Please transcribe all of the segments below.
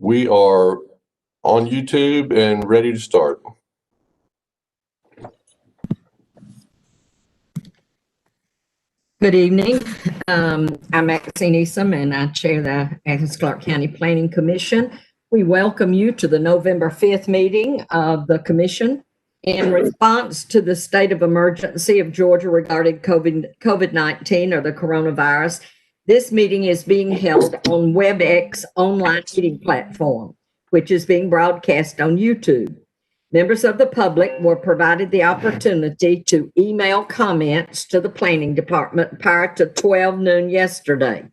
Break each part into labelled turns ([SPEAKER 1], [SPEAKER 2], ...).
[SPEAKER 1] We are on YouTube and ready to start.
[SPEAKER 2] Good evening. I'm Maxine Easom, and I chair the Athens-Clarke County Planning Commission. We welcome you to the November 5th meeting of the Commission. In response to the state of emergency of Georgia regarding COVID-19 or the coronavirus, this meeting is being held on WebEx online meeting platform, which is being broadcast on YouTube. Members of the public were provided the opportunity to email comments to the planning department prior to 12 noon yesterday.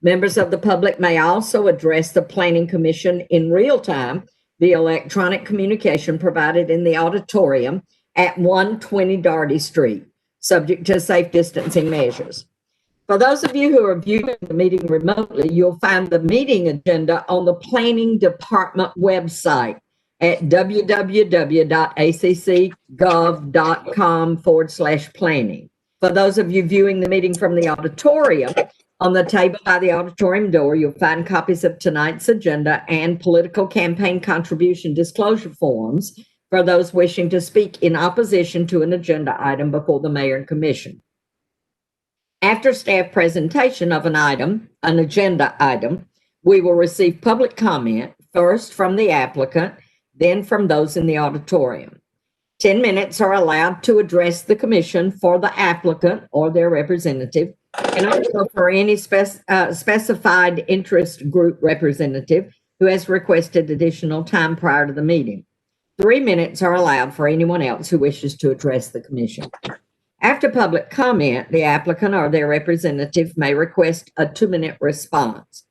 [SPEAKER 2] Members of the public may also address the Planning Commission in real time via electronic communication provided in the auditorium at 120 Darty Street, subject to safe distancing measures. For those of you who are viewing the meeting remotely, you'll find the meeting agenda on the Planning Department website at www.accgov.com/planning. For those of you viewing the meeting from the auditorium, on the table by the auditorium door, you'll find copies of tonight's agenda and political campaign contribution disclosure forms for those wishing to speak in opposition to an agenda item before the mayor and commission. After staff presentation of an agenda item, we will receive public comment, first from the applicant, then from those in the auditorium. 10 minutes are allowed to address the commission for the applicant or their representative, and also for any specified interest group representative who has requested additional time prior to the meeting. 3 minutes are allowed for anyone else who wishes to address the commission. After public comment, the applicant or their representative may request a 2-minute response.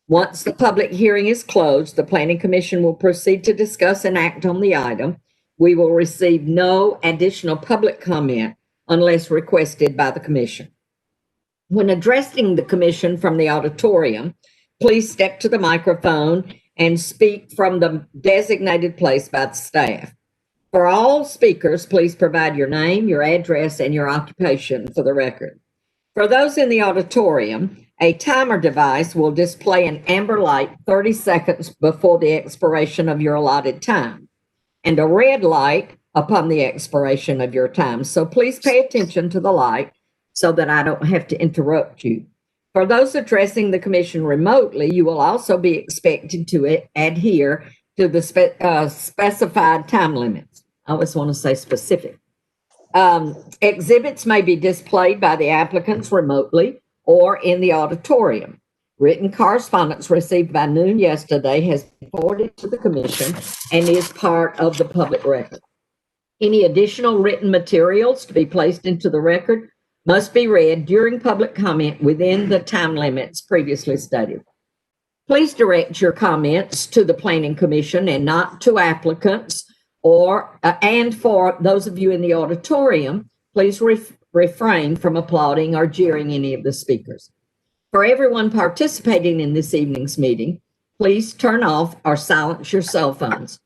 [SPEAKER 2] Once the public hearing is closed, the Planning Commission will proceed to discuss and act on the item. We will receive no additional public comment unless requested by the Commission. When addressing the Commission from the auditorium, please step to the microphone and speak from the designated place by the staff. For all speakers, please provide your name, your address, and your occupation for the record. For those in the auditorium, a timer device will display an amber light 30 seconds before the expiration of your allotted time, and a red light upon the expiration of your time. So please pay attention to the light so that I don't have to interrupt you. For those addressing the commission remotely, you will also be expected to adhere to the specified time limits. I always want to say specific. Exhibits may be displayed by the applicants remotely or in the auditorium. Written correspondence received by noon yesterday has been forwarded to the commission and is part of the public record. Any additional written materials to be placed into the record must be read during public comment within the time limits previously stated. Please direct your comments to the Planning Commission and not to applicants, and for those of you in the auditorium, please refrain from applauding or jeering any of the speakers. For everyone participating in this evening's meeting, please turn off or silence your cell phones.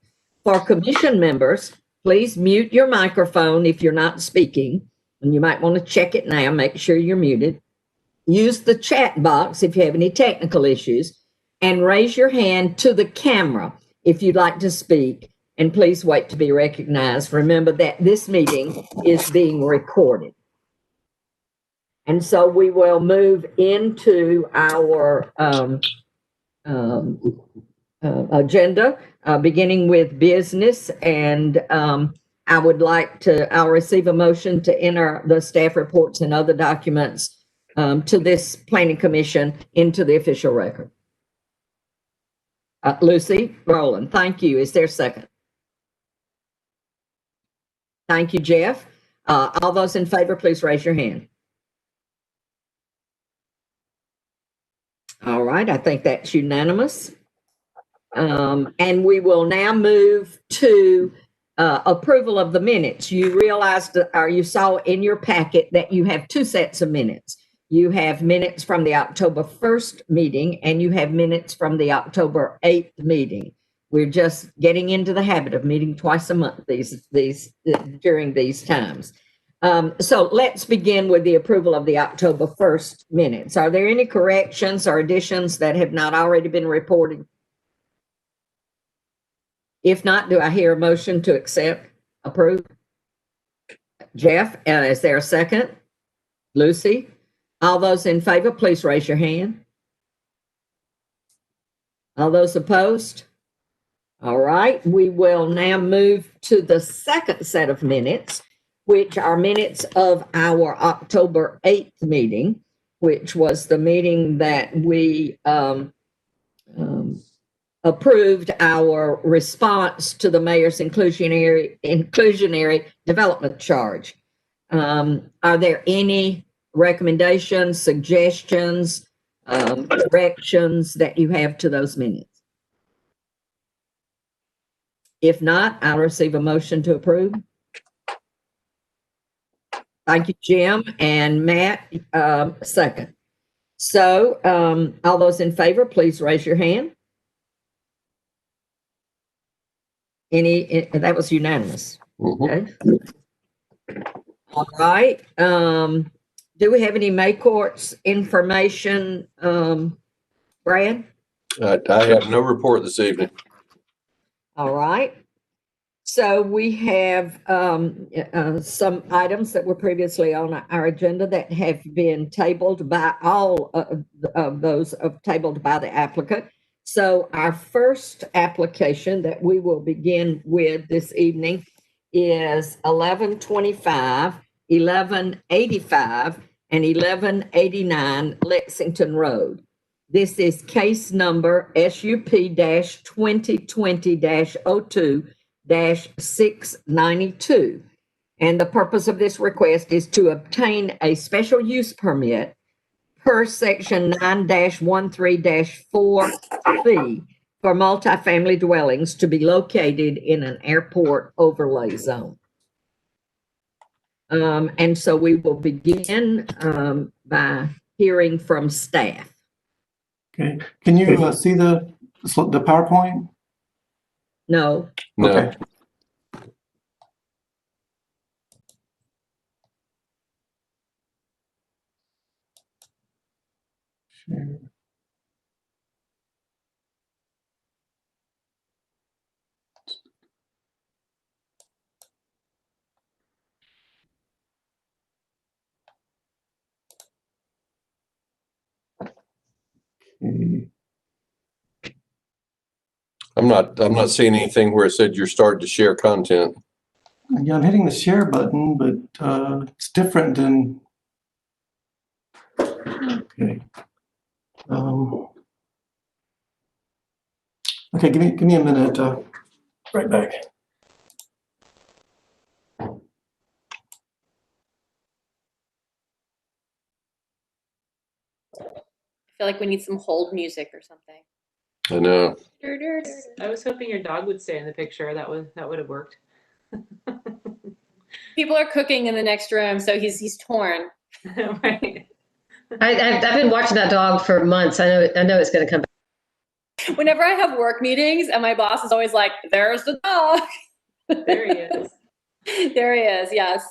[SPEAKER 2] For commission members, please mute your microphone if you're not speaking, and you might want to check it now, make sure you're muted. Use the chat box if you have any technical issues, and raise your hand to the camera if you'd like to speak, and please wait to be recognized. Remember that this meeting is being recorded. And so we will move into our agenda, beginning with business. And I'll receive a motion to enter the staff reports and other documents to this Planning Commission into the official record. Lucy Rowland, thank you. Is there a second? Thank you, Jeff. All those in favor, please raise your hand. All right, I think that's unanimous. And we will now move to approval of the minutes. You realized, or you saw in your packet, that you have 2 sets of minutes. You have minutes from the October 1st meeting, and you have minutes from the October 8th meeting. We're just getting into the habit of meeting twice a month during these times. So let's begin with the approval of the October 1st minutes. Are there any corrections or additions that have not already been reported? If not, do I hear a motion to accept, approve? Jeff, is there a second? Lucy? All those in favor, please raise your hand. All those opposed? All right, we will now move to the second set of minutes, which are minutes of our October 8th meeting, which was the meeting that we approved our response to the mayor's inclusionary development charge. Are there any recommendations, suggestions, corrections that you have to those minutes? If not, I'll receive a motion to approve. Thank you, Jim, and Matt, second. So all those in favor, please raise your hand. That was unanimous. Okay. All right. Do we have any May courts information, Brad?
[SPEAKER 1] I have no report this evening.
[SPEAKER 2] All right. So we have some items that were previously on our agenda that have been tabled by all of those tabled by the applicant. So our first application that we will begin with this evening is 1125, 1185, and 1189 Lexington Road. This is case number SUP-2020-02-692. And the purpose of this request is to obtain a special use permit per section 9-13-4B for multifamily dwellings to be located in an airport overlay zone. And so we will begin by hearing from staff.
[SPEAKER 3] Okay, can you see the PowerPoint?
[SPEAKER 2] No.
[SPEAKER 1] No.
[SPEAKER 3] Okay. Share. Okay.
[SPEAKER 1] I'm not seeing anything where it said you're starting to share content.
[SPEAKER 3] Yeah, I'm hitting the share button, but it's different than. Okay. Okay, give me a minute. Right back.
[SPEAKER 4] I feel like we need some hold music or something.
[SPEAKER 1] I know.
[SPEAKER 5] I was hoping your dog would stay in the picture. That would have worked.
[SPEAKER 4] People are cooking in the next room, so he's torn.
[SPEAKER 5] Right.
[SPEAKER 6] I've been watching that dog for months. I know it's going to come back.
[SPEAKER 4] Whenever I have work meetings, and my boss is always like, "There's the dog."
[SPEAKER 5] There he is.
[SPEAKER 4] There he is. Yes.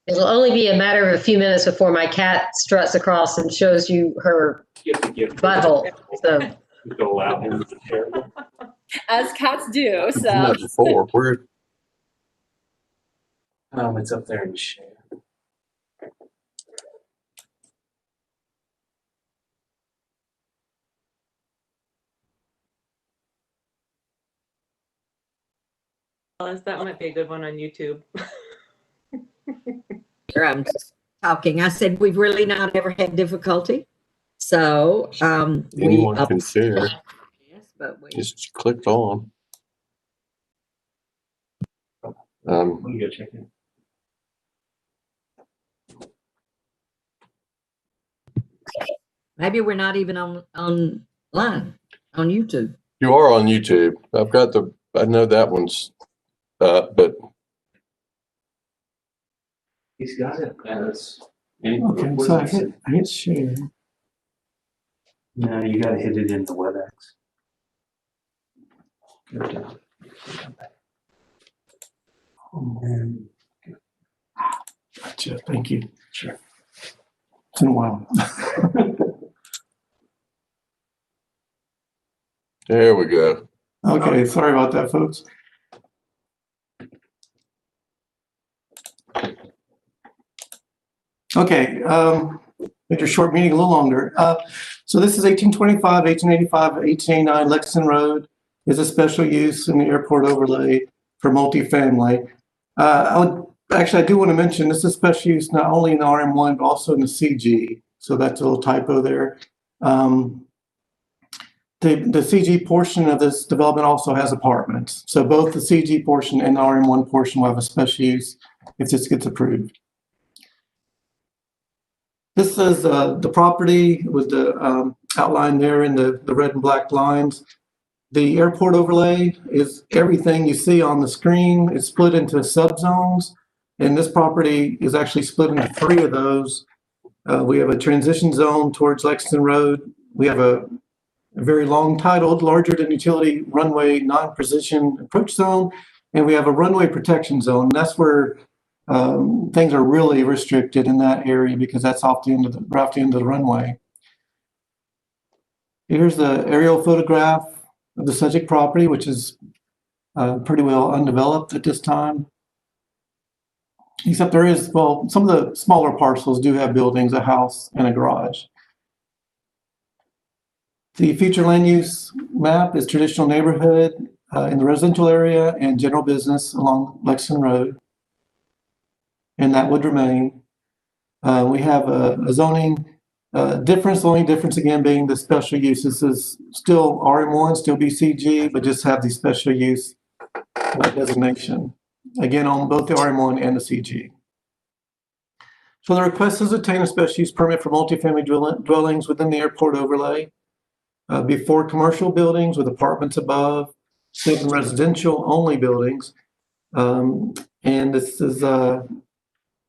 [SPEAKER 6] It'll only be a matter of a few minutes before my cat struts across and shows you her butthole. So
[SPEAKER 7] To allow him to share.
[SPEAKER 4] As cats do. So.
[SPEAKER 1] Not before. Where?
[SPEAKER 7] It's up there in the share.
[SPEAKER 5] That might be a good one on YouTube.
[SPEAKER 2] I'm talking. I said we've really not ever had difficulty. So
[SPEAKER 1] Anyone can share.
[SPEAKER 2] Yes, but we
[SPEAKER 1] Just clicked on.
[SPEAKER 7] Let me go check it.
[SPEAKER 2] maybe we're not even online on YouTube.
[SPEAKER 1] You are on YouTube. I know that one's but
[SPEAKER 7] He's got it as.
[SPEAKER 3] Okay, so I hit share.
[SPEAKER 7] No, you gotta hit it in the WebEx. Go down.
[SPEAKER 3] Oh man. Gotcha. Thank you. Sure. It's been a while.
[SPEAKER 1] There we go.
[SPEAKER 3] Okay, sorry about that, folks. Okay, made your short meeting a little longer. So this is 1825, 1885, 1889 Lexington Road is a special use in the airport overlay for multifamily. I do want to mention this is special use not only in the RM1, but also in the CG. So that's a little typo there. The CG portion of this development also has apartments. So both the CG portion and the RM1 portion will have a special use if this gets approved. This is the property with the outline there in the red and black lines. The airport overlay is everything you see on the screen. It's split into subzones, and this property is actually split into 3 of those. We have a transition zone towards Lexington Road. We have a very long titled, larger than utility runway non-precision approach zone, and we have a runway protection zone. And that's where things are really restricted in that area because that's off the end of the runway. Here's the aerial photograph of the subject property, which is pretty well undeveloped at this time. Except there is, well, some of the smaller parcels do have buildings, a house and a garage. The future land use map is traditional neighborhood in the residential area and general business along Lexington Road. And that would remain. We have a zoning difference, the only difference again being the special use. This is still RM1, still BCG, but just have the special use designation. Again, on both the RM1 and the CG. So the request is to obtain a special use permit for multifamily dwellings within the airport overlay. Before commercial buildings with apartments above, 7 residential only buildings. And this is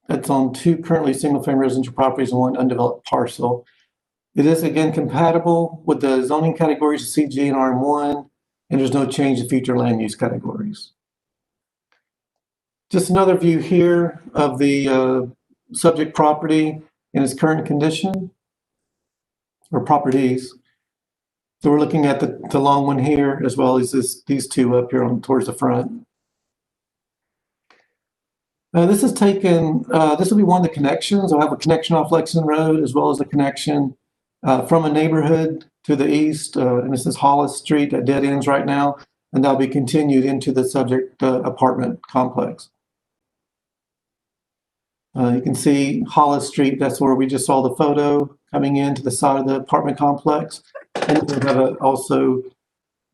[SPEAKER 3] that's on 2 currently single-family residential properties and 1 undeveloped parcel. It is again compatible with the zoning categories of CG and RM1, and there's no change in future land use categories. Just another view here of the subject property in its current condition, or properties. So we're looking at the long one here, as well as these 2 up here towards the front. This is taken, this will be one of the connections. I'll have a connection off Lexington Road, as well as a connection from a neighborhood to the east. And this is Hollis Street that dead ends right now. And that'll be continued into the subject apartment complex. You can see Hollis Street, that's where we just saw the photo coming into the side of the apartment complex. And we have also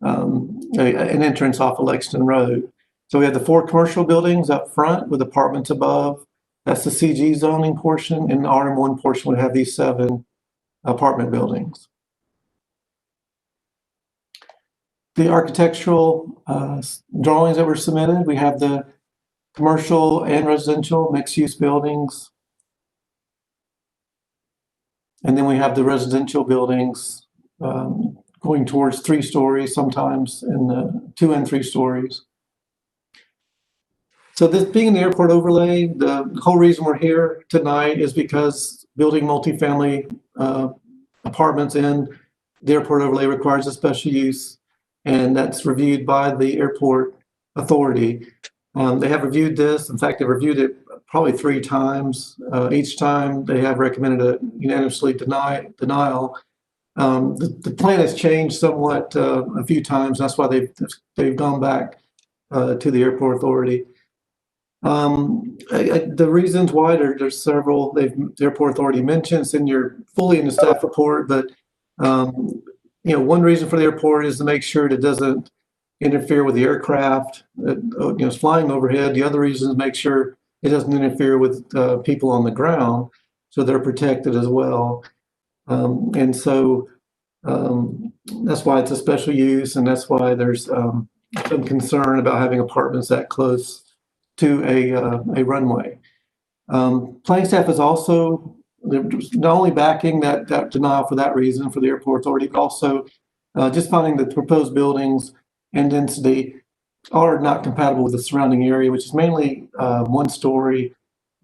[SPEAKER 3] an entrance off of Lexington Road. So we have the 4 commercial buildings up front with apartments above. That's the CG zoning portion, and the RM1 portion would have these 7 apartment buildings. The architectural drawings that were submitted, we have the commercial and residential mixed-use buildings. And then we have the residential buildings going towards 3 stories, sometimes in the 2 and 3 stories. So this being the airport overlay, the whole reason we're here tonight is because building multifamily apartments in the airport overlay requires a special use, and that's reviewed by the airport authority. They have reviewed this. In fact, they've reviewed it probably 3 times. Each time they have recommended a unanimously denial. The plan has changed somewhat a few times. That's why they've gone back to the airport authority. The reasons why there's several. The airport authority mentions fully in the staff report, but one reason for the airport is to make sure it doesn't interfere with the aircraft that is flying overhead. The other reason is to make sure it doesn't interfere with people on the ground, so they're protected as well. And so that's why it's a special use, and that's why there's some concern about having apartments that close to a runway. Planning staff is also not only backing that denial for that reason for the airport authority, but also just finding that the proposed buildings and density are not compatible with the surrounding area, which is mainly 1-story,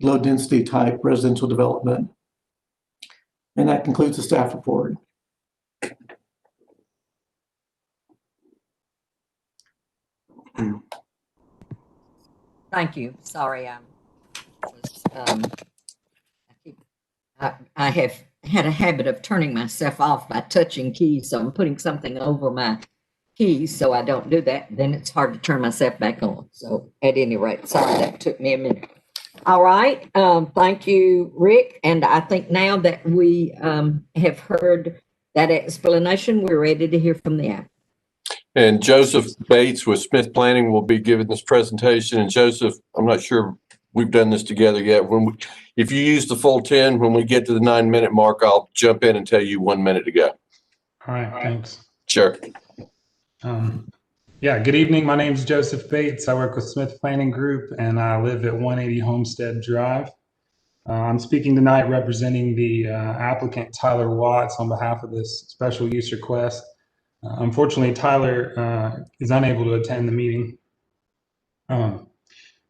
[SPEAKER 3] low density type residential development. And that concludes the staff report.
[SPEAKER 2] Thank you. Sorry, I have had a habit of turning myself off by touching keys, so I'm putting something over my keys so I don't do that. Then it's hard to turn myself back on. So at any rate, sorry that took me a minute. All right. Thank you, Rick. And I think now that we have heard that explanation, we're ready to hear from the app.
[SPEAKER 1] And Joseph Bates with Smith Planning will be giving this presentation. And Joseph, I'm not sure we've done this together yet. If you use the full 10, when we get to the 9-minute mark, I'll jump in and tell you 1 minute to go.
[SPEAKER 8] All right, thanks.
[SPEAKER 1] Sure.
[SPEAKER 8] Yeah, good evening. My name is Joseph Bates. I work with Smith Planning Group, and I live at 180 Homestead Drive. I'm speaking tonight representing the applicant Tyler Watts on behalf of this special use request. Unfortunately, Tyler is unable to attend the meeting.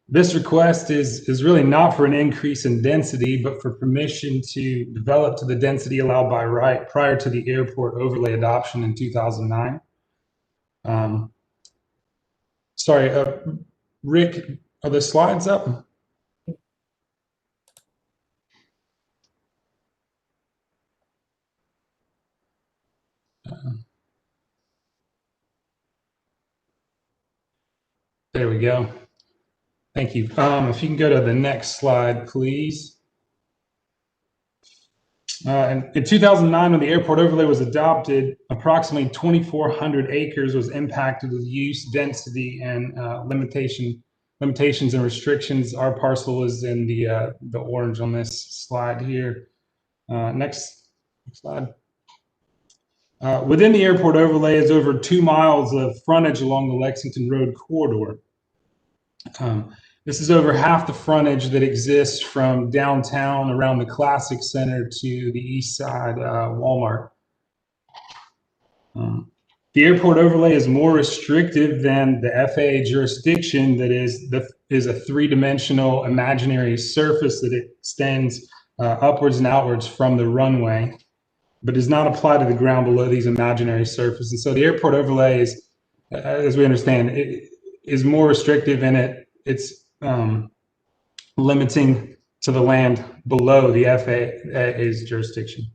[SPEAKER 8] This request is really not for an increase in density, but for permission to develop to the density allowed by right prior to the airport overlay adoption in 2009. Sorry, Rick, are the slides up? There we go. Thank you. If you can go to the next slide, please. In 2009, when the airport overlay was adopted, approximately 2,400 acres was impacted with use, density, and limitations and restrictions. Our parcel is in the orange on this slide here. Next slide. Within the airport overlay is over 2 miles of frontage along the Lexington Road corridor. This is over half the frontage that exists from downtown around the Classic Center to the East Side Walmart. The airport overlay is more restrictive than the FAA jurisdiction that is a three-dimensional imaginary surface that extends upwards and outwards from the runway, but does not apply to the ground below these imaginary surfaces. And so the airport overlay is, as we understand, is more restrictive in it's limiting to the land below the FAA's jurisdiction.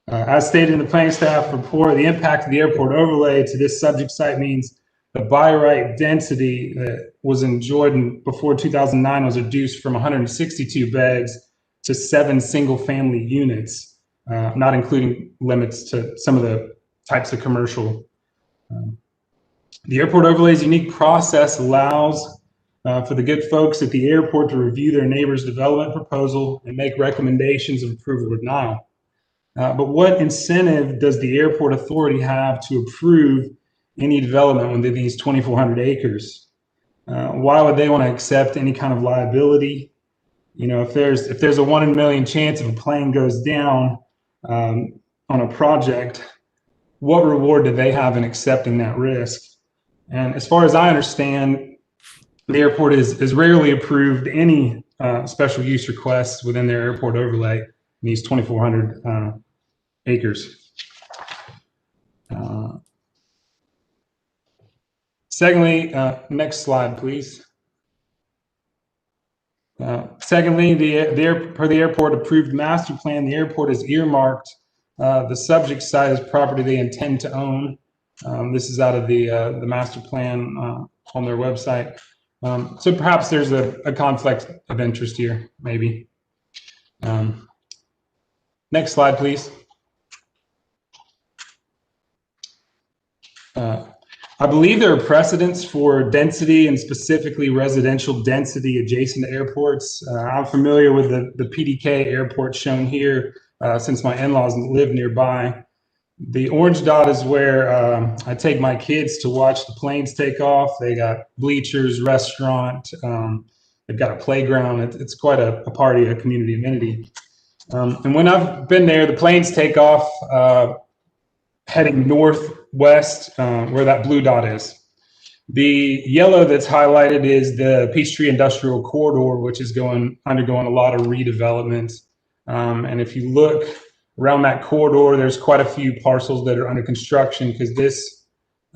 [SPEAKER 8] As stated in the planning staff report, the impact of the airport overlay to this subject site means the by right density that was enjoyed before 2009 was reduced from 162 beds to 7 single-family units, not including limits to some of the types of commercial. The airport overlay's unique process allows for the good folks at the airport to review their neighbor's development proposal and make recommendations of approval or denial. But what incentive does the airport authority have to approve any development within these 2,400 acres? Why would they want to accept any kind of liability? You know, if there's a 1 in a million chance if a plane goes down on a project, what reward do they have in accepting that risk? And as far as I understand, the airport is rarely approved any special use requests within their airport overlay in these 2,400 acres. Secondly, next slide, please. Secondly, per the airport approved master plan, the airport is earmarked the subject site as property they intend to own. This is out of the master plan on their website. So perhaps there's a conflict of interest here, maybe. Next slide, please. I believe there are precedents for density and specifically residential density adjacent to airports. I'm familiar with the PDK airport shown here since my in-laws live nearby. The orange dot is where I take my kids to watch the planes take off. They got bleachers, restaurant, they've got a playground. It's quite a party, a community amenity. And when I've been there, the planes take off heading northwest where that blue dot is. The yellow that's highlighted is the Peachtree Industrial Corridor, which is undergoing a lot of redevelopment. And if you look around that corridor, there's quite a few parcels that are under construction because this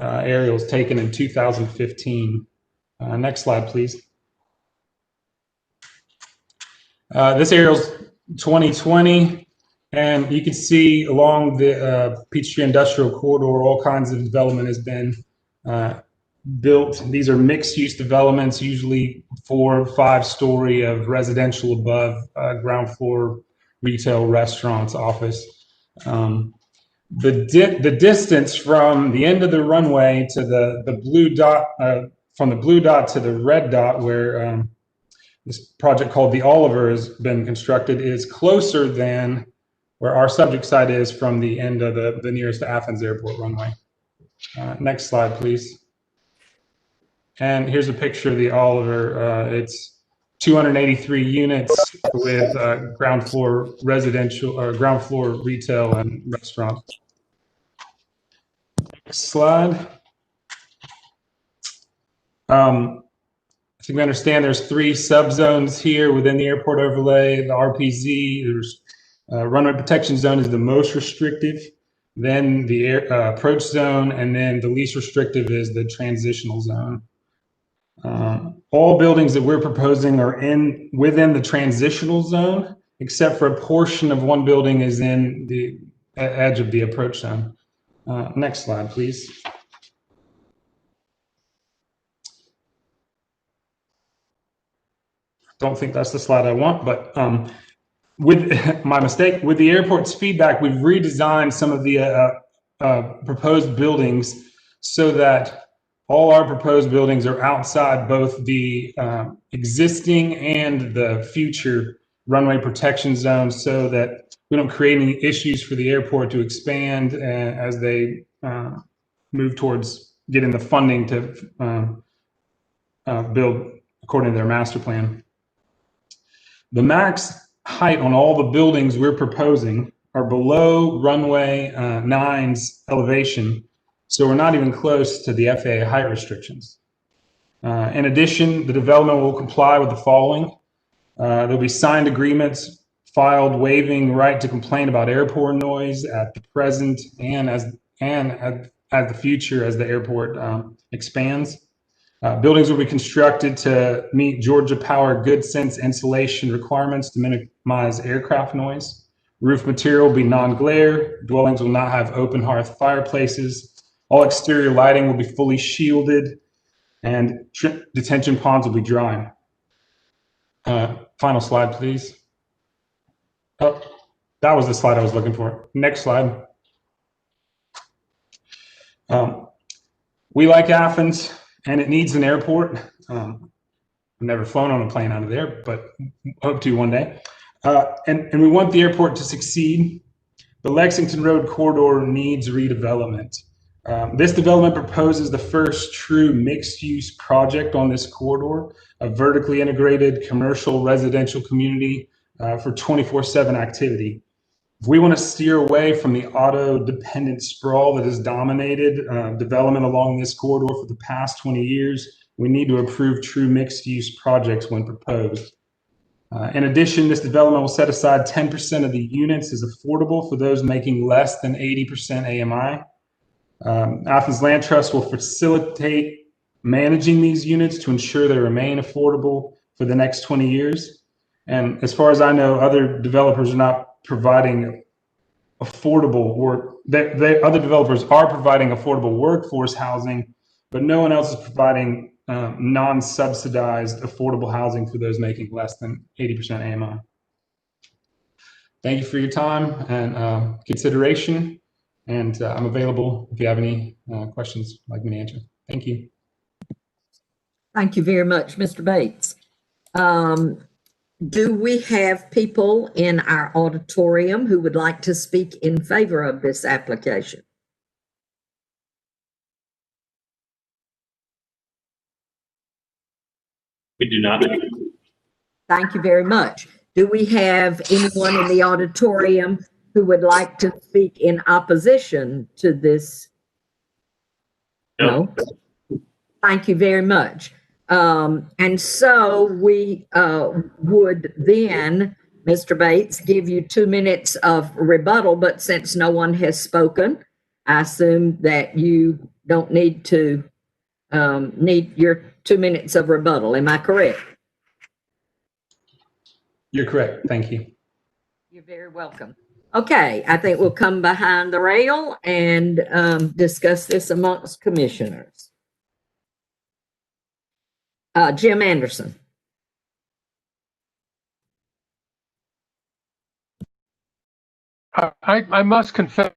[SPEAKER 8] area was taken in 2015. Next slide, please. This aerial's 2020, and you can see along the Peachtree Industrial Corridor, all kinds of development has been built. These are mixed-use developments, usually 4 or 5-story of residential above, ground floor retail, restaurants, office. The distance from the end of the runway to the blue dot, from the blue dot to the red dot, where this project called the Oliver has been constructed, is closer than where our subject site is from the end of the nearest Athens Airport runway. Next slide, please. And here's a picture of the Oliver. It's 283 units with ground floor residential or ground floor retail and restaurant. Next slide. I think we understand there's 3 subzones here within the airport overlay. The RPZ, there's runway protection zone is the most restrictive, then the approach zone, and then the least restrictive is the transitional zone. All buildings that we're proposing are within the transitional zone, except for a portion of one building is in the edge of the approach zone. Next slide, please. Don't think that's the slide I want, but with my mistake, with the airport's feedback, we've redesigned some of the proposed buildings so that all our proposed buildings are outside both the existing and the future runway protection zones, so that we don't create any issues for the airport to expand as they move towards getting the funding to build according to their master plan. The max height on all the buildings we're proposing are below runway 9's elevation, so we're not even close to the FAA height restrictions. In addition, the development will comply with the following. There'll be signed agreements filed waiving right to complain about airport noise at the present and at the future as the airport expands. Buildings will be constructed to meet Georgia Power Good Sense insulation requirements to minimize aircraft noise. Roof material will be non-glare. Dwellings will not have open hearth fireplaces. All exterior lighting will be fully shielded, and detention ponds will be drying. Final slide, please. Oh, that was the slide I was looking for. Next slide. We like Athens, and it needs an airport. I've never flown on a plane out of there, but hope to one day. And we want the airport to succeed. The Lexington Road corridor needs redevelopment. This development proposes the first true mixed-use project on this corridor, a vertically integrated commercial residential community for 24/7 activity. If we want to steer away from the auto-dependent sprawl that has dominated development along this corridor for the past 20 years, we need to approve true mixed-use projects when proposed. In addition, this development will set aside 10% of the units as affordable for those making less than 80% AMI. Athens Land Trust will facilitate managing these units to ensure they remain affordable for the next 20 years. And as far as I know, other developers are not providing affordable work. Other developers are providing affordable workforce housing, but no one else is providing non-subsidized affordable housing for those making less than 80% AMI. Thank you for your time and consideration, and I'm available if you have any questions you'd like me to answer. Thank you.
[SPEAKER 2] Thank you very much, Mr. Bates. Do we have people in our auditorium who would like to speak in favor of this application?
[SPEAKER 7] We do not.
[SPEAKER 2] Thank you very much. Do we have anyone in the auditorium who would like to speak in opposition to this? No. Thank you very much. And so we would then, Mr. Bates, give you 2 minutes of rebuttal, but since no one has spoken, I assume that you don't need to need your 2 minutes of rebuttal. Am I correct?
[SPEAKER 8] You're correct. Thank you.
[SPEAKER 2] You're very welcome. Okay, I think we'll come behind the rail and discuss this amongst commissioners. Jim Anderson.
[SPEAKER 9] I must confess,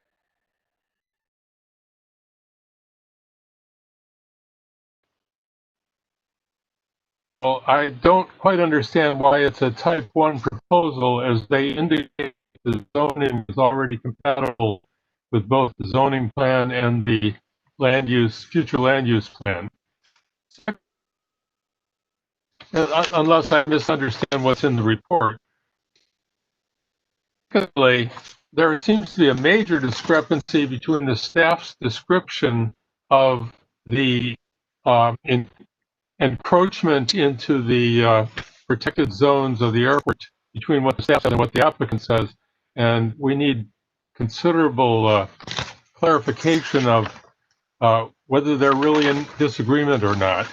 [SPEAKER 9] I don't quite understand why it's a type 1 proposal, as they indicate the zoning is already compatible with both the zoning plan and the future land use plan. Unless I misunderstand what's in the report. Secondly, there seems to be a major discrepancy between the staff's description of the encroachment into the protected zones of the airport between what the staff says and what the applicant says. And we need considerable clarification of whether they're really in disagreement or not.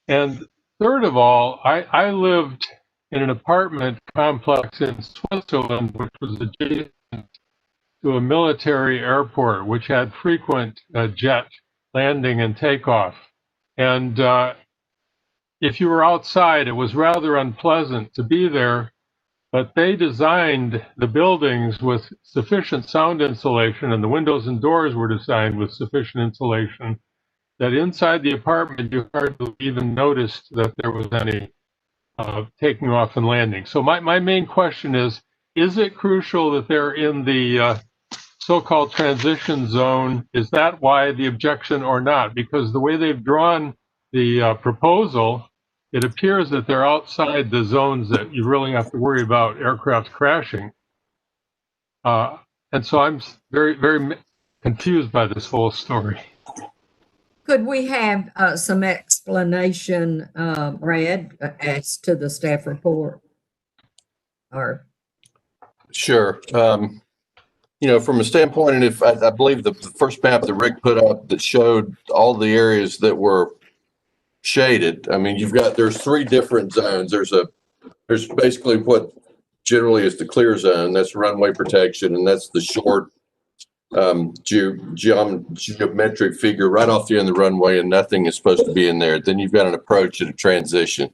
[SPEAKER 9] And third of all, I lived in an apartment complex in Switzerland, which was adjacent to a military airport, which had frequent jet landing and takeoff. And if you were outside, it was rather unpleasant to be there, but they designed the buildings with sufficient sound insulation, and the windows and doors were designed with sufficient insulation, that inside the apartment you hardly even noticed that there was any taking off and landing. So my main question is it crucial that they're in the so-called transition zone? Is that why the objection or not? Because the way they've drawn the proposal, it appears that they're outside the zones that you really have to worry about aircraft crashing. And so I'm very, very confused by this whole story.
[SPEAKER 2] Could we have some explanation, Brad, as to the staff report? Or
[SPEAKER 1] Sure. From a standpoint, and if I believe the first map that Rick put up that showed all the areas that were shaded. I mean, there's 3 different zones. There's basically what generally is the clear zone. That's runway protection, and that's the short geometric figure right off the end of the runway, and nothing is supposed to be in there. Then you've got an approach and a transition.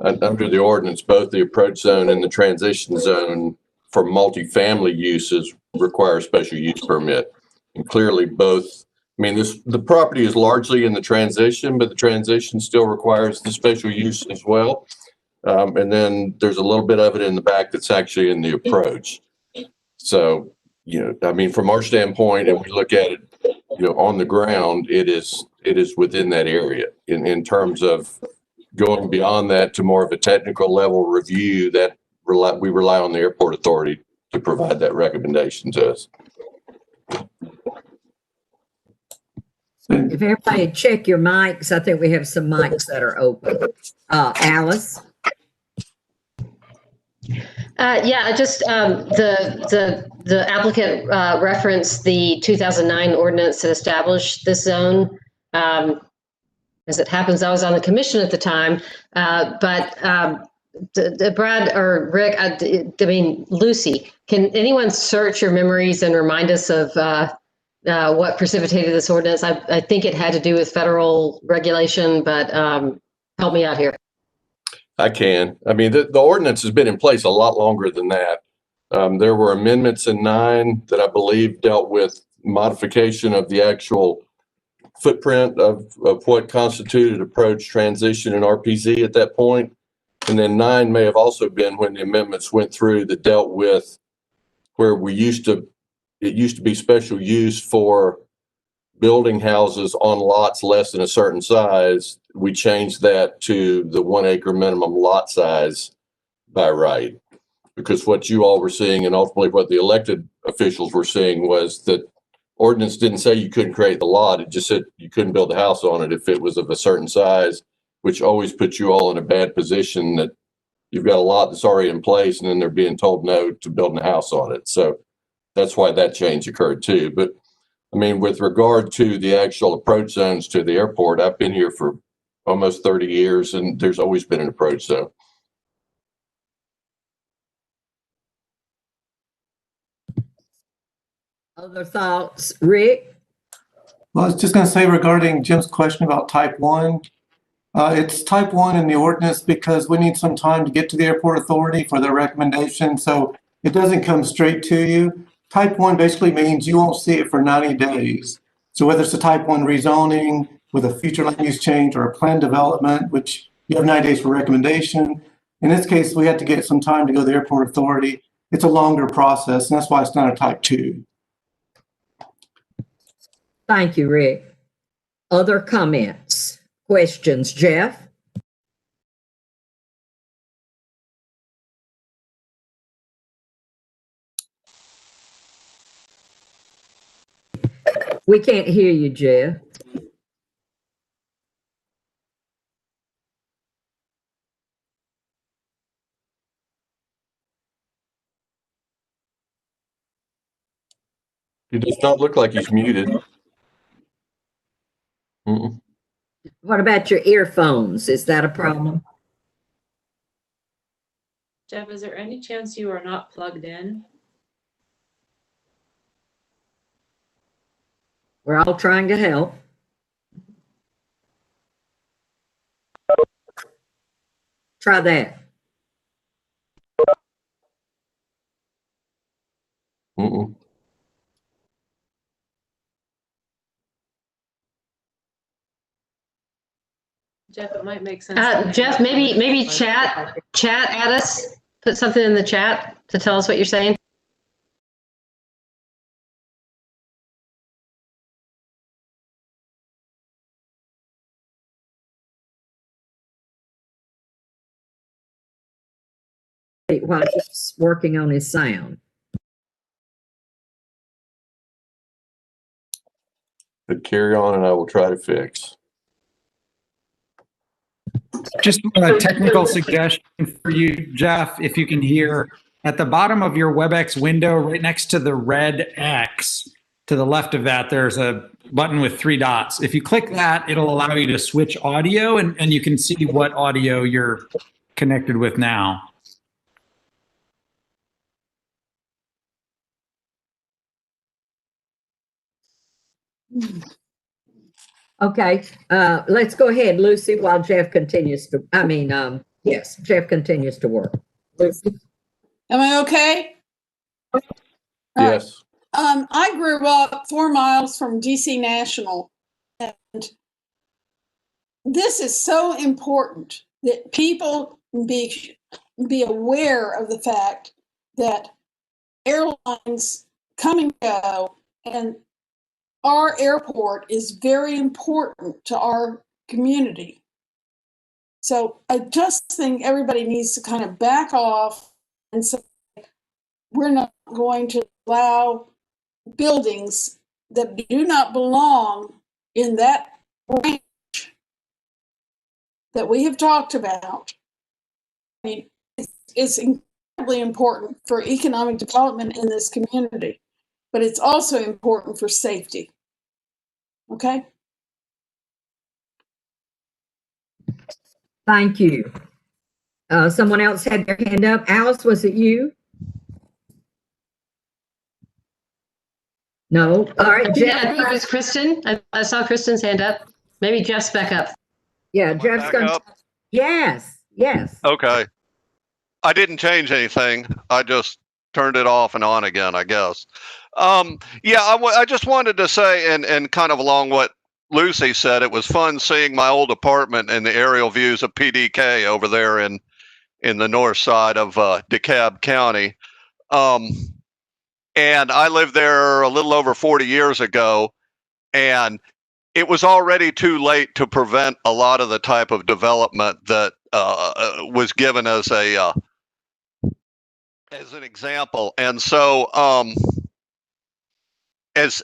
[SPEAKER 1] Under the ordinance, both the approach zone and the transition zone for multifamily uses require a special use permit. And clearly both, I mean, the property is largely in the transition, but the transition still requires the special use as well. And then there's a little bit of it in the back that's actually in the approach. So, I mean, from our standpoint, and we look at it, on the ground, it is within that area. In terms of going beyond that to more of a technical level review, that we rely on the airport authority to provide that recommendation to us.
[SPEAKER 2] if everybody check your mics, I think we have some mics that are open. Alice?
[SPEAKER 6] Yeah, just the applicant referenced the 2009 ordinance that established this zone. As it happens, I was on the commission at the time, but Brad or Rick, I mean, Lucy, can anyone search your memories and remind us of what precipitated this ordinance? I think it had to do with federal regulation, but help me out here.
[SPEAKER 1] I can. I mean, the ordinance has been in place a lot longer than that. There were amendments in 9 that I believe dealt with modification of the actual footprint of what constituted approach, transition, and RPZ at that point. And then 9 may have also been when the amendments went through that dealt with where it used to be special use for building houses on lots less than a certain size. We changed that to the 1 acre minimum lot size by right, because what you all were seeing and ultimately what the elected officials were seeing was that ordinance didn't say you couldn't create the lot. It just said you couldn't build a house on it if it was of a certain size, which always puts you all in a bad position that you've got a lot that's already in place and then they're being told no to building a house on it. So that's why that change occurred too. But I mean, with regard to the actual approach zones to the airport, I've been here for almost 30 years and there's always been an approach zone.
[SPEAKER 2] Other thoughts? Rick?
[SPEAKER 3] Well, I was just going to say regarding Jim's question about type 1, it's type 1 in the ordinance because we need some time to get to the airport authority for their recommendation. So it doesn't come straight to you. Type 1 basically means you won't see it for 90 days. So whether it's a type 1 rezoning with a future land use change or a planned development, which you have 90 days for recommendation. In this case, we had to get some time to go to the airport authority. It's a longer process, and that's why it's not a type 2.
[SPEAKER 2] Thank you, Rick. Other comments, questions? Jeff? We can't hear you, Jeff.
[SPEAKER 1] He does not look like he's muted. Mm-mm.
[SPEAKER 2] What about your earphones? Is that a problem?
[SPEAKER 5] Jeff, is there any chance you are not plugged in?
[SPEAKER 2] We're all trying to help. Try that.
[SPEAKER 1] Mm-mm.
[SPEAKER 5] Jeff, it might make sense.
[SPEAKER 6] Jeff, maybe chat at us. Put something in the chat to tell us what you're saying.
[SPEAKER 2] While he's working on his sound.
[SPEAKER 1] But carry on and I will try to fix.
[SPEAKER 10] Just a technical suggestion for you, Jeff, if you can hear. At the bottom of your WebEx window, right next to the red X, to the left of that, there's a button with 3 dots. If you click that, it'll allow you to switch audio, and you can see what audio you're connected with now.
[SPEAKER 2] Okay, let's go ahead, Lucy, while Jeff continues to, yes, Jeff continues to work. Lucy?
[SPEAKER 11] Am I okay?
[SPEAKER 1] Yes.
[SPEAKER 11] I grew up 4 miles from DC National, and this is so important that people be aware of the fact that airlines come and go, and our airport is very important to our community. So I just think everybody needs to kind of back off and say, we're not going to allow buildings that do not belong in that range that we have talked about. I mean, it's incredibly important for economic development in this community, but it's also important for safety. Okay?
[SPEAKER 2] Thank you. Someone else had their hand up. Alice, was it you? No. All right,
[SPEAKER 6] Yeah,
[SPEAKER 2] Jeff.
[SPEAKER 6] I think it was Kristen. I saw Kristen's hand up. Maybe Jeff's back up.
[SPEAKER 2] Yeah, Jeff's
[SPEAKER 12] Back
[SPEAKER 2] going to.
[SPEAKER 12] up?
[SPEAKER 2] Yes, yes.
[SPEAKER 12] Okay. I didn't change anything. I just turned it off and on again, I guess. I just wanted to say, and kind of along what Lucy said, it was fun seeing my old apartment and the aerial views of PDK over there in the north side of DeKalb County. And I lived there a little over 40 years ago, and it was already too late to prevent a lot of the type of development that was given as an example. And so, as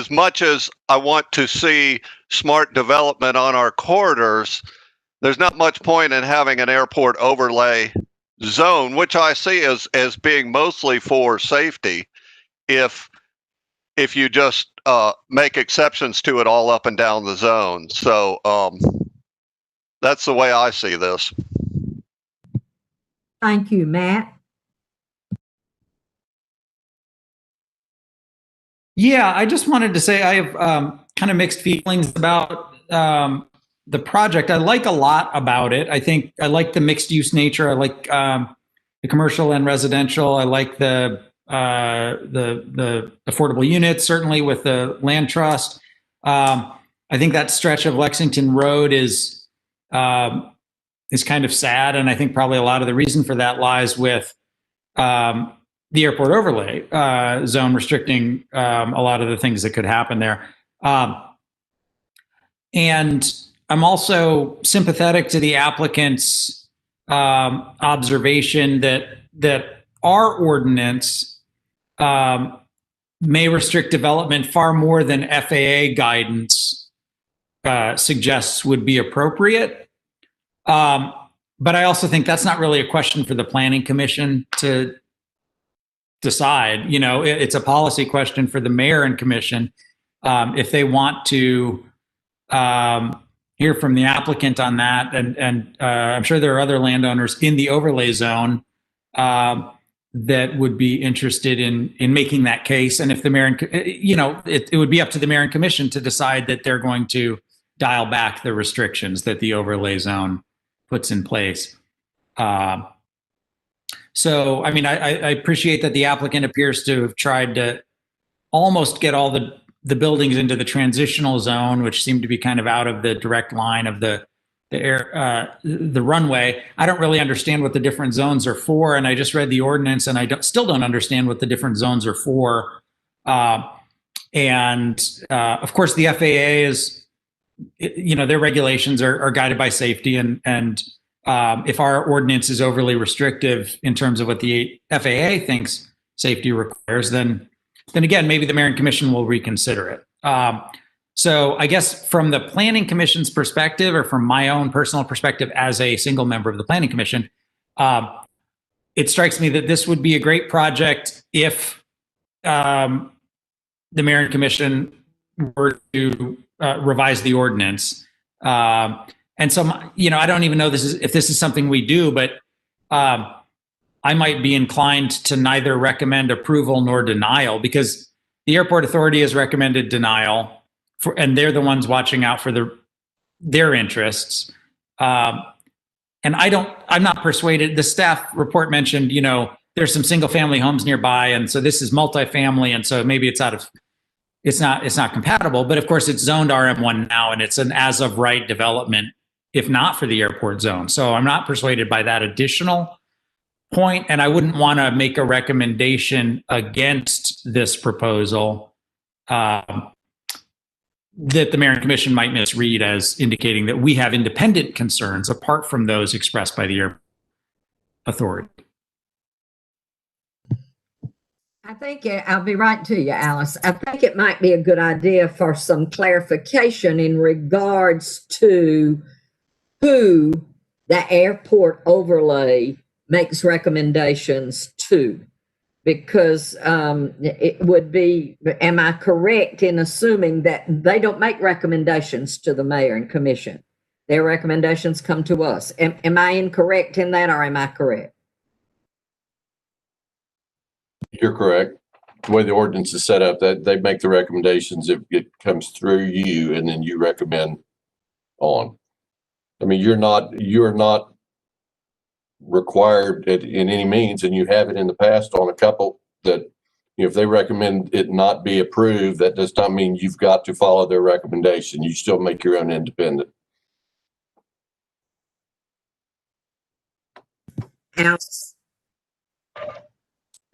[SPEAKER 12] much as I want to see smart development on our corridors, there's not much point in having an airport overlay zone, which I see as being mostly for safety, if you just make exceptions to it all up and down the zone. So that's the way I see this.
[SPEAKER 2] Thank you, Matt.
[SPEAKER 10] Yeah, I just wanted to say I have kind of mixed feelings about the project. I like a lot about it. I think I like the mixed use nature. I like the commercial and residential. I like the affordable units, certainly with the land trust. I think that stretch of Lexington Road is kind of sad, and I think probably a lot of the reason for that lies with the airport overlay zone restricting a lot of the things that could happen there. And I'm also sympathetic to the applicant's observation that our ordinance may restrict development far more than FAA guidance suggests would be appropriate. But I also think that's not really a question for the Planning Commission to decide. You know, it's a policy question for the mayor and commission. If they want to hear from the applicant on that, and I'm sure there are other landowners in the overlay zone that would be interested in making that case. And if the mayor, it would be up to the mayor and commission to decide that they're going to dial back the restrictions that the overlay zone puts in place. So, I mean, I appreciate that the applicant appears to have tried to almost get all the buildings into the transitional zone, which seemed to be kind of out of the direct line of the runway. I don't really understand what the different zones are for, and I just read the ordinance, and I still don't understand what the different zones are for. Of course, the FAA is, their regulations are guided by safety, and if our ordinance is overly restrictive in terms of what the FAA thinks safety requires, then again, maybe the mayor and commission will reconsider it. So I guess from the planning commission's perspective, or from my own personal perspective as a single member of the planning commission, it strikes me that this would be a great project if the mayor and commission were to revise the ordinance. And so, I don't even know if this is something we do, but I might be inclined to neither recommend approval nor denial, because the airport authority has recommended denial, and they're the ones watching out for their interests. And I'm not persuaded. The staff report mentioned, there's some single family homes nearby, and so this is multifamily, and so maybe it's not compatible. But of course, it's zoned RM1 now, and it's an as of right development, if not for the airport zone. So I'm not persuaded by that additional point, and I wouldn't want to make a recommendation against this proposal that the mayor and commission might misread as indicating that we have independent concerns apart from those expressed by the airport authority.
[SPEAKER 2] I think I'll be right to you, Alice. I think it might be a good idea for some clarification in regards to who the airport overlay makes recommendations to, because it would be, am I correct in assuming that they don't make recommendations to the mayor and commission? Their recommendations come to us. Am I incorrect in that, or am I correct?
[SPEAKER 1] You're correct. The way the ordinance is set up, that they make the recommendations if it comes through you, and then you recommend on. I mean, you're not required in any means, and you have it in the past on a couple that, if they recommend it not be approved, that does not mean you've got to follow their recommendation. You still make your own independent.
[SPEAKER 2] Alice?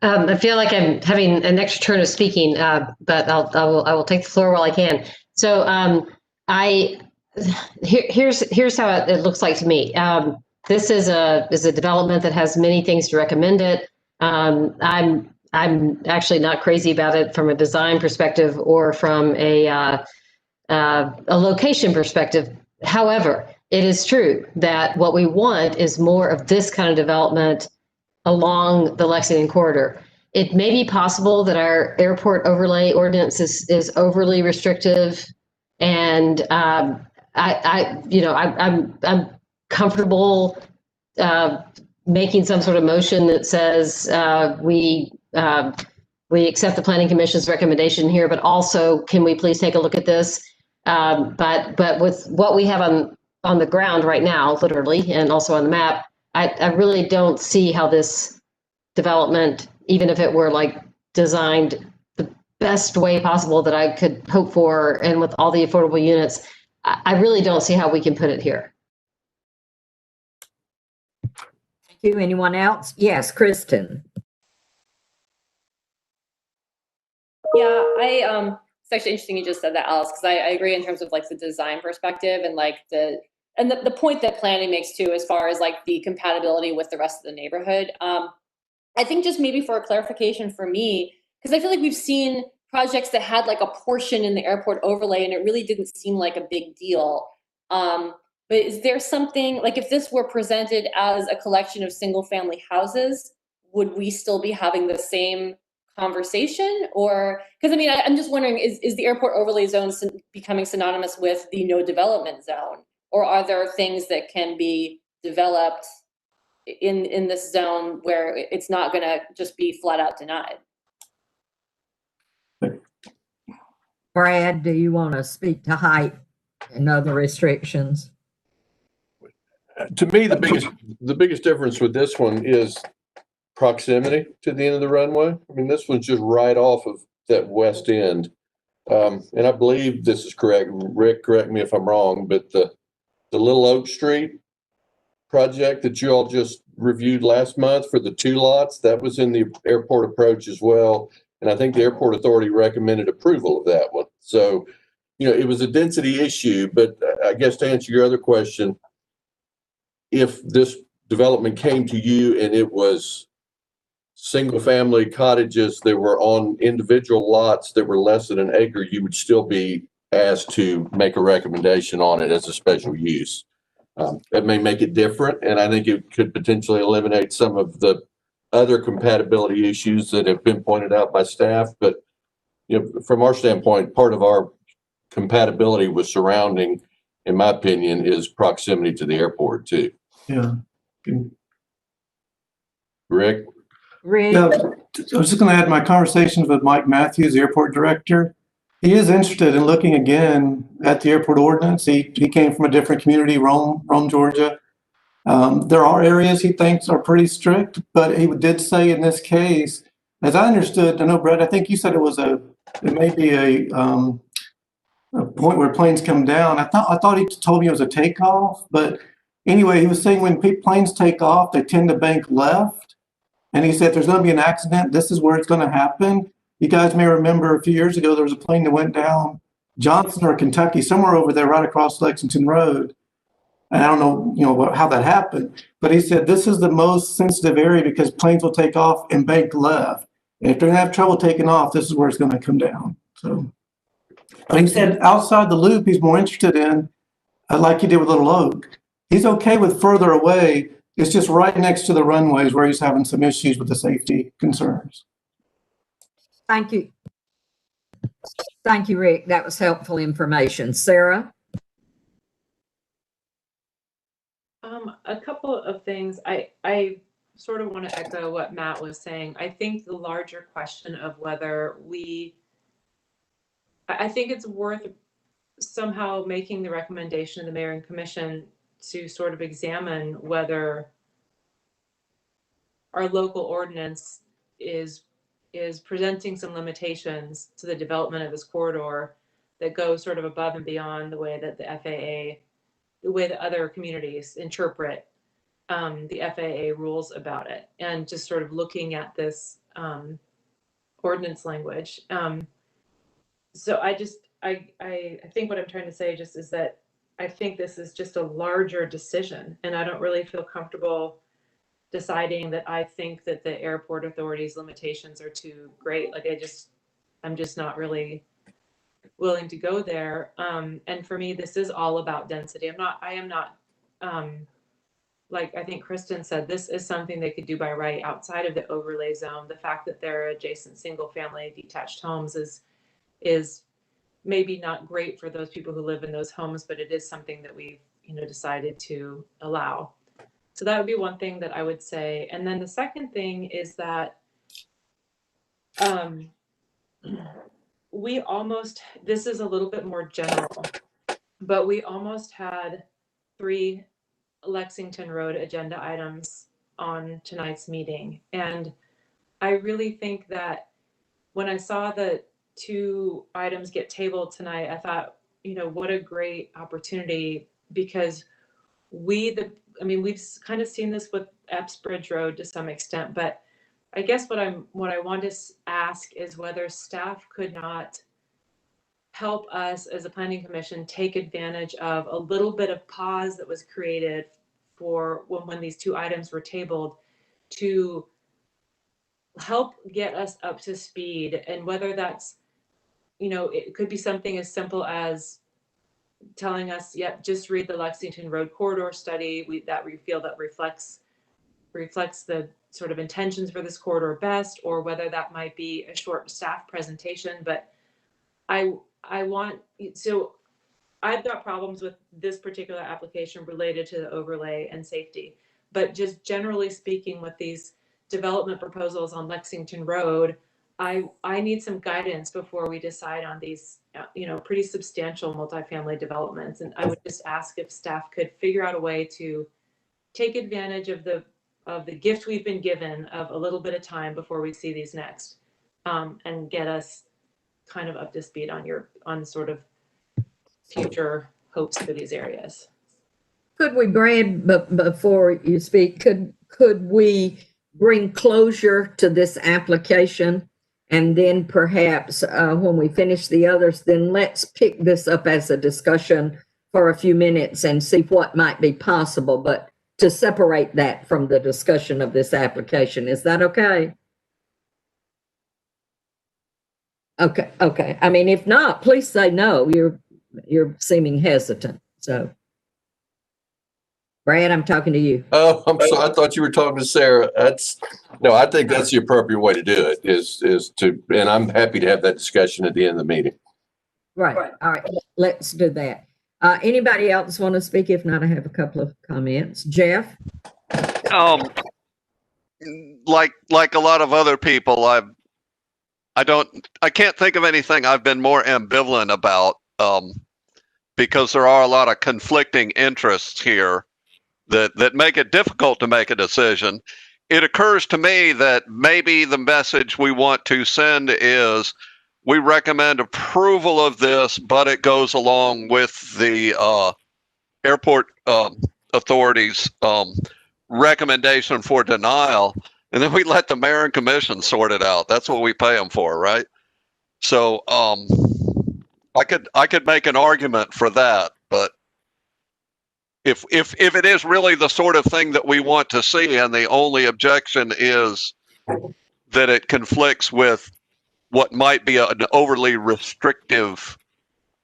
[SPEAKER 6] I feel like I'm having an extra turn of speaking, but I will take the floor while I can. So here's how it looks like to me. This is a development that has many things to recommend it. I'm actually not crazy about it from a design perspective or from a location perspective. However, it is true that what we want is more of this kind of development along the Lexington corridor. It may be possible that our airport overlay ordinance is overly restrictive, and I'm comfortable making some sort of motion that says we we accept the Planning Commission's recommendation here, but also can we please take a look at this? But with what we have on the ground right now, literally, and also on the map, I really don't see how this development, even if it were like designed the best way possible that I could hope for, and with all the affordable units, I really don't see how we can put it here.
[SPEAKER 2] Thank you. Anyone else? Yes, Kristen.
[SPEAKER 4] Yeah, it's actually interesting you just said that, Alice, because I agree in terms of like the design perspective and like the point that planning makes too, as far as like the compatibility with the rest of the neighborhood. I think just maybe for a clarification for me, because I feel like we've seen projects that had like a portion in the airport overlay and it really didn't seem like a big deal. But is there something, like if this were presented as a collection of single family houses, would we still be having the same conversation? Or, because I mean, I'm just wondering, is the airport overlay zone becoming synonymous with the no development zone? Or are there things that can be developed in this zone where it's not going to just be flat out denied?
[SPEAKER 2] Brad, do you want to speak to height and other restrictions?
[SPEAKER 1] To me, the biggest difference with this one is proximity to the end of the runway. I mean, this one's just right off of that west end. And I believe this is correct. Rick, correct me if I'm wrong, but the Little Oak Street project that you all just reviewed last month for the 2 lots, that was in the airport approach as well. And I think the airport authority recommended approval of that one. So, it was a density issue, but I guess to answer your other question, if this development came to you and it was single family cottages that were on individual lots that were less than an acre, you would still be asked to make a recommendation on it as a special use. It may make it different, and I think it could potentially eliminate some of the other compatibility issues that have been pointed out by staff. But from our standpoint, part of our compatibility with surrounding, in my opinion, is proximity to the airport too.
[SPEAKER 3] Yeah.
[SPEAKER 1] Rick?
[SPEAKER 3] Yeah, I was just going to add my conversations with Mike Matthews, the airport director. He is interested in looking again at the airport ordinance. He came from a different community, Rome, Georgia. There are areas he thinks are pretty strict, but he did say in this case, as I understood, I know, Brett, I think you said it may be a point where planes come down. I thought he told me it was a takeoff, but anyway, he was saying when planes take off, they tend to bank left. And he said, if there's going to be an accident, this is where it's going to happen. You guys may remember a few years ago, there was a plane that went down Johnson or Kentucky, somewhere over there, right across Lexington Road. And I don't know, how that happened. But he said, this is the most sensitive area because planes will take off and bank left. And if they're going to have trouble taking off, this is where it's going to come down. So, but he said outside the loop, he's more interested in, like he did with Little Oak. He's okay with further away. It's just right next to the runways where he's having some issues with the safety concerns.
[SPEAKER 2] Thank you. Thank you, Rick. That was helpful information. Sarah?
[SPEAKER 5] A couple of things. I sort of want to echo what Matt was saying. I think the larger question of whether I think it's worth somehow making the recommendation to the mayor and commission to sort of examine whether our local ordinance is presenting some limitations to the development of this corridor that go sort of above and beyond the way that the way that other communities interpret the FAA rules about it, and just sort of looking at this ordinance language. So I think what I'm trying to say just is that I think this is just a larger decision, and I don't really feel comfortable deciding that I think that the airport authority's limitations are too great. Like I'm just not really willing to go there. And for me, this is all about density. I am not, like I think Kristen said, this is something they could do by right outside of the overlay zone. The fact that they're adjacent single family detached homes is maybe not great for those people who live in those homes, but it is something that we've, decided to allow. So that would be one thing that I would say. And then the second thing is that We almost, this is a little bit more general, but we almost had 3 Lexington Road agenda items on tonight's meeting. And I really think that when I saw the 2 items get tabled tonight, I thought, what a great opportunity, because we've kind of seen this with Epps Bridge Road to some extent, but I guess what I want to ask is whether staff could not help us as a planning commission take advantage of a little bit of pause that was created for when these 2 items were tabled, to help get us up to speed. And whether that's, it could be something as simple as telling us, yep, just read the Lexington Road corridor study. We feel that reflects the sort of intentions for this corridor best, or whether that might be a short staff presentation. But I've got problems with this particular application related to the overlay and safety, but just generally speaking, with these development proposals on Lexington Road, I need some guidance before we decide on these, pretty substantial multifamily developments. And I would just ask if staff could figure out a way to take advantage of the gift we've been given of a little bit of time before we see these next, and get us kind of up to speed on sort of future hopes for these areas.
[SPEAKER 2] Could we, Brad, but before you speak, could we bring closure to this application? And then perhaps when we finish the others, then let's pick this up as a discussion for a few minutes and see what might be possible, but to separate that from the discussion of this application. Is that okay? Okay. I mean, if not, please say no. You're seeming hesitant. So, Brad, I'm talking to you.
[SPEAKER 1] Oh, I'm sorry. I thought you were talking to Sarah. I think that's the appropriate way to do it is to, and I'm happy to have that discussion at the end of the meeting.
[SPEAKER 2] Right. All right. Let's do that. Anybody else want to speak? If not, I have a couple of comments. Jeff?
[SPEAKER 12] Like a lot of other people, I can't think of anything I've been more ambivalent about, because there are a lot of conflicting interests here that make it difficult to make a decision. It occurs to me that maybe the message we want to send is we recommend approval of this, but it goes along with the airport authority's recommendation for denial, and then we let the mayor and commission sort it out. That's what we pay them for, right? So I could make an argument for that, but if it is really the sort of thing that we want to see, and the only objection is that it conflicts with what might be an overly restrictive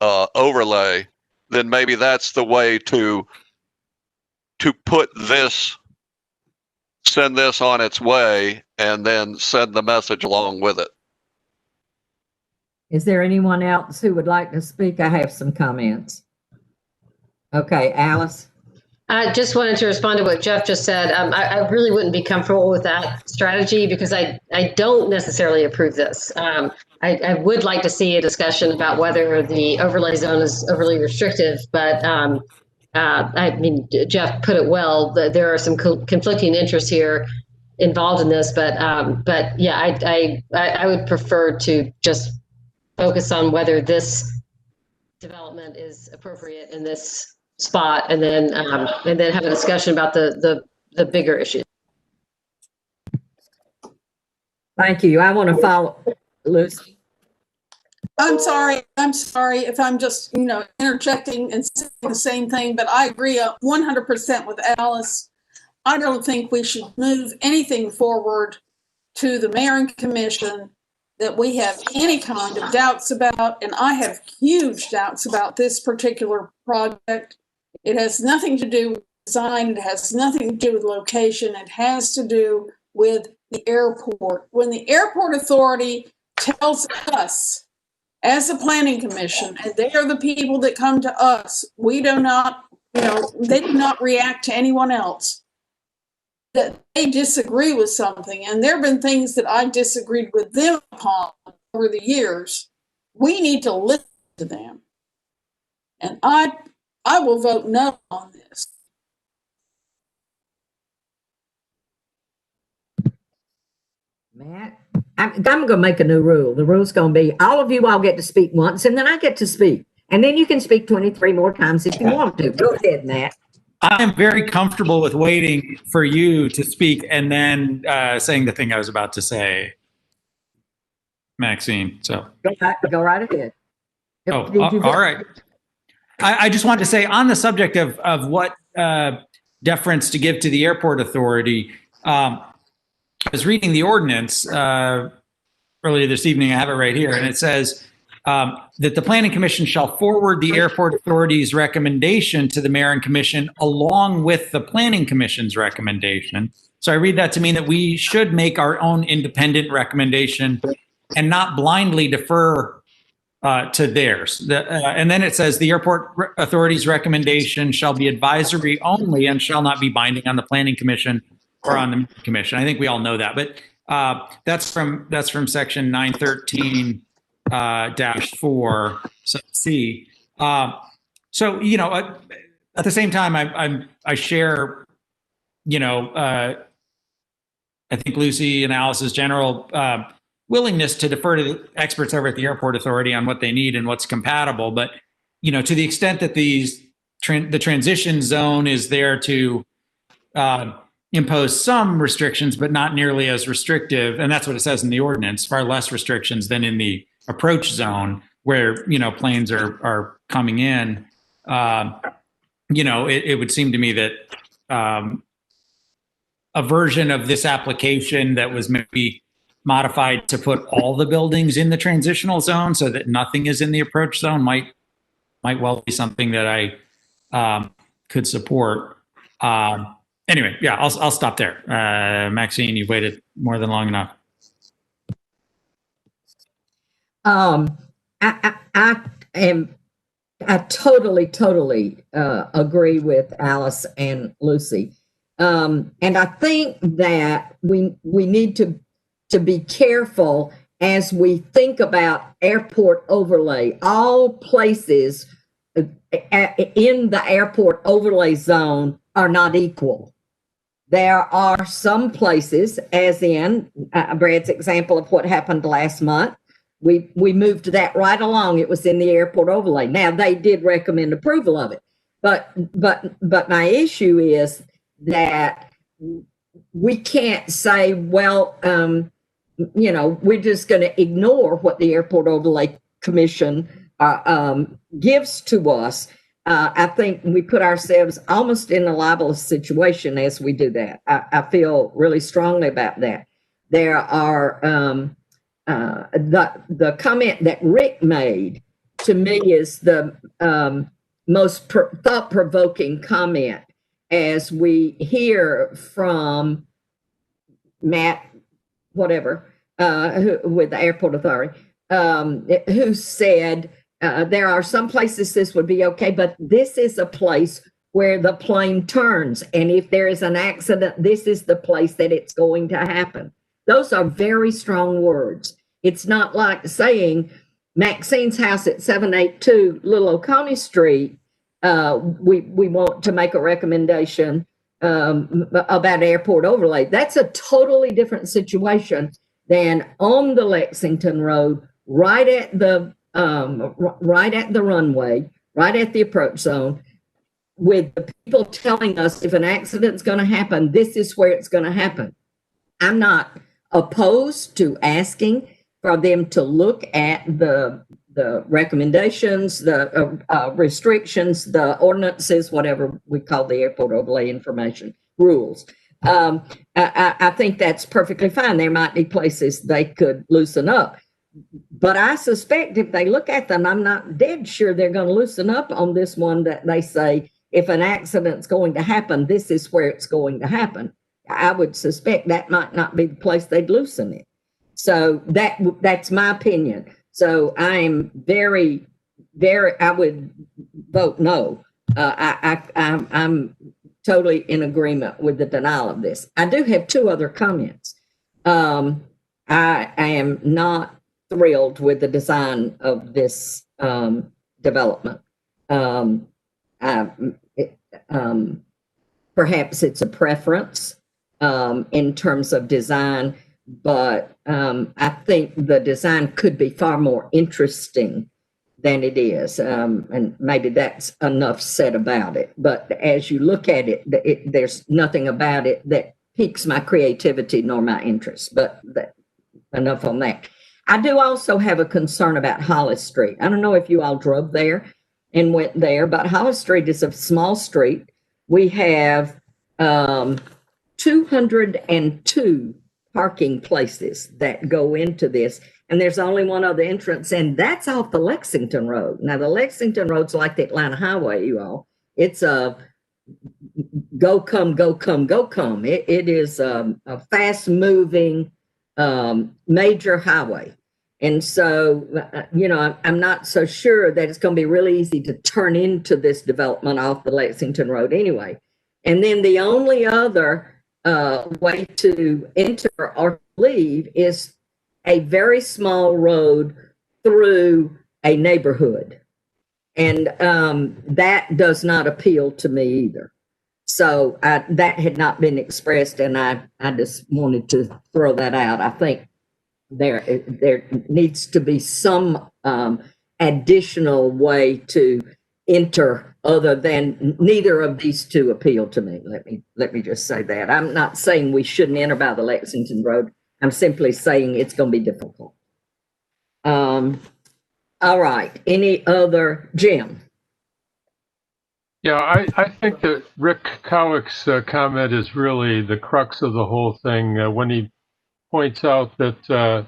[SPEAKER 12] overlay, then maybe that's the way to send this on its way, and then send the message along with it.
[SPEAKER 2] Is there anyone else who would like to speak? I have some comments. Okay, Alice.
[SPEAKER 6] I just wanted to respond to what Jeff just said. I really wouldn't be comfortable with that strategy, because I don't necessarily approve this. I would like to see a discussion about whether the overlay zone is overly restrictive, but I mean, Jeff put it well, that there are some conflicting interests here involved in this, but yeah, I would prefer to just focus on whether this development is appropriate in this spot, and then have a discussion about the bigger issues.
[SPEAKER 2] Thank you. I want to follow Lucy.
[SPEAKER 11] I'm sorry if I'm just, interjecting and saying the same thing, but I agree 100% with Alice. I don't think we should move anything forward to the mayor and commission that we have any kind of doubts about, and I have huge doubts about this particular project. It has nothing to do with design. It has nothing to do with location. It has to do with the airport. When the airport authority tells us, as a planning commission, and they are the people that come to us, we do not, they do not react to anyone else. that they disagree with something, and there have been things that I disagreed with them upon over the years, we need to listen to them. And I will vote no on this.
[SPEAKER 2] Matt, I'm going to make a new rule. The rule's going to be all of you all get to speak once, and then I get to speak. And then you can speak 23 more times if you want to. Go ahead, Matt.
[SPEAKER 10] I am very comfortable with waiting for you to speak and then saying the thing I was about to say, Maxine. So
[SPEAKER 2] Go right ahead.
[SPEAKER 10] all right. I just wanted to say on the subject of what deference to give to the airport authority. I was reading the ordinance earlier this evening. I have it right here, and it says that the Planning Commission shall forward the airport authority's recommendation to the mayor and commission along with the Planning Commission's recommendation. So I read that to mean that we should make our own independent recommendation and not blindly defer to theirs. And then it says the airport authority's recommendation shall be advisory only and shall not be binding on the Planning Commission or on the commission. I think we all know that, but that's from section 913 -4 sub C. So, you know, at the same time, I share, you know, I think Lucy and Alice's general willingness to defer to the experts over at the airport authority on what they need and what's compatible. But, you know, to the extent that the transition zone is there to impose some restrictions, but not nearly as restrictive. And that's what it says in the ordinance, far less restrictions than in the approach zone where, you know, planes are coming in. You know, it would seem to me that a version of this application that was maybe modified to put all the buildings in the transitional zone so that nothing is in the approach zone might well be something that I could support. Anyway, yeah, I'll stop there. Maxine, you've waited more than long enough.
[SPEAKER 2] I totally agree with Alice and Lucy. And I think that we need to be careful as we think about airport overlay. All places in the airport overlay zone are not equal. There are some places, as in Brad's example of what happened last month, we moved that right along. It was in the airport overlay. Now they did recommend approval of it, but my issue is that we can't say, well, you know, we're just going to ignore what the Airport Overlay Commission gives to us. I think we put ourselves almost in a libelous situation as we do that. I feel really strongly about that. There are the comment that Rick made to me is the most thought-provoking comment as we hear from Matt, whatever, with the airport authority, who said there are some places this would be okay, but this is a place where the plane turns. And if there is an accident, this is the place that it's going to happen. Those are very strong words. It's not like saying Maxine's house at 782 Little Oconee Street, we want to make a recommendation about airport overlay. That's a totally different situation than on the Lexington Road, right at the runway, right at the approach zone, with the people telling us if an accident's going to happen, this is where it's going to happen. I'm not opposed to asking for them to look at the recommendations, the restrictions, the ordinances, whatever we call the airport overlay information rules. I think that's perfectly fine. There might be places they could loosen up. But I suspect if they look at them, I'm not dead sure they're going to loosen up on this one that they say, if an accident's going to happen, this is where it's going to happen. I would suspect that might not be the place they'd loosen it. So that's my opinion. So I'm very, I would vote no. I'm totally in agreement with the denial of this. I do have two other comments. I am not thrilled with the design of this development. Perhaps it's a preference in terms of design, but I think the design could be far more interesting than it is. And maybe that's enough said about it. But as you look at it, there's nothing about it that piques my creativity nor my interest. But enough on that. I do also have a concern about Hollis Street. I don't know if you all drove there and went there, but Hollis Street is a small street. We have 202 parking places that go into this, and there's only one other entrance, and that's off the Lexington Road. Now, the Lexington Road's like the Atlanta Highway, you all. It's a go, come, go, come, go, come. It is a fast-moving major highway. And so, I'm not so sure that it's going to be really easy to turn into this development off the Lexington Road anyway. And then the only other way to enter or leave is a very small road through a neighborhood. And that does not appeal to me either. So that had not been expressed, and I just wanted to throw that out. I think there needs to be some additional way to enter other than neither of these two appeal to me. Let me just say that. I'm not saying we shouldn't enter by the Lexington Road. I'm simply saying it's going to be difficult. All right. Any other, Jim?
[SPEAKER 9] Yeah, I think that Rick Cowick's comment is really the crux of the whole thing when he points out that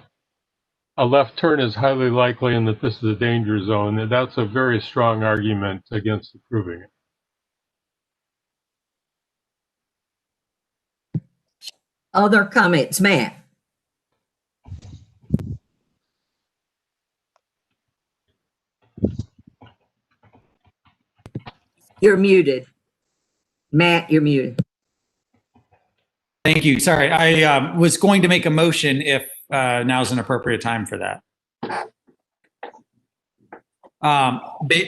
[SPEAKER 9] a left turn is highly likely and that this is a danger zone. That's a very strong argument against approving it.
[SPEAKER 2] Other comments, Matt? You're muted. Matt, you're muted.
[SPEAKER 10] Thank you. Sorry, I was going to make a motion if now's an appropriate time for that.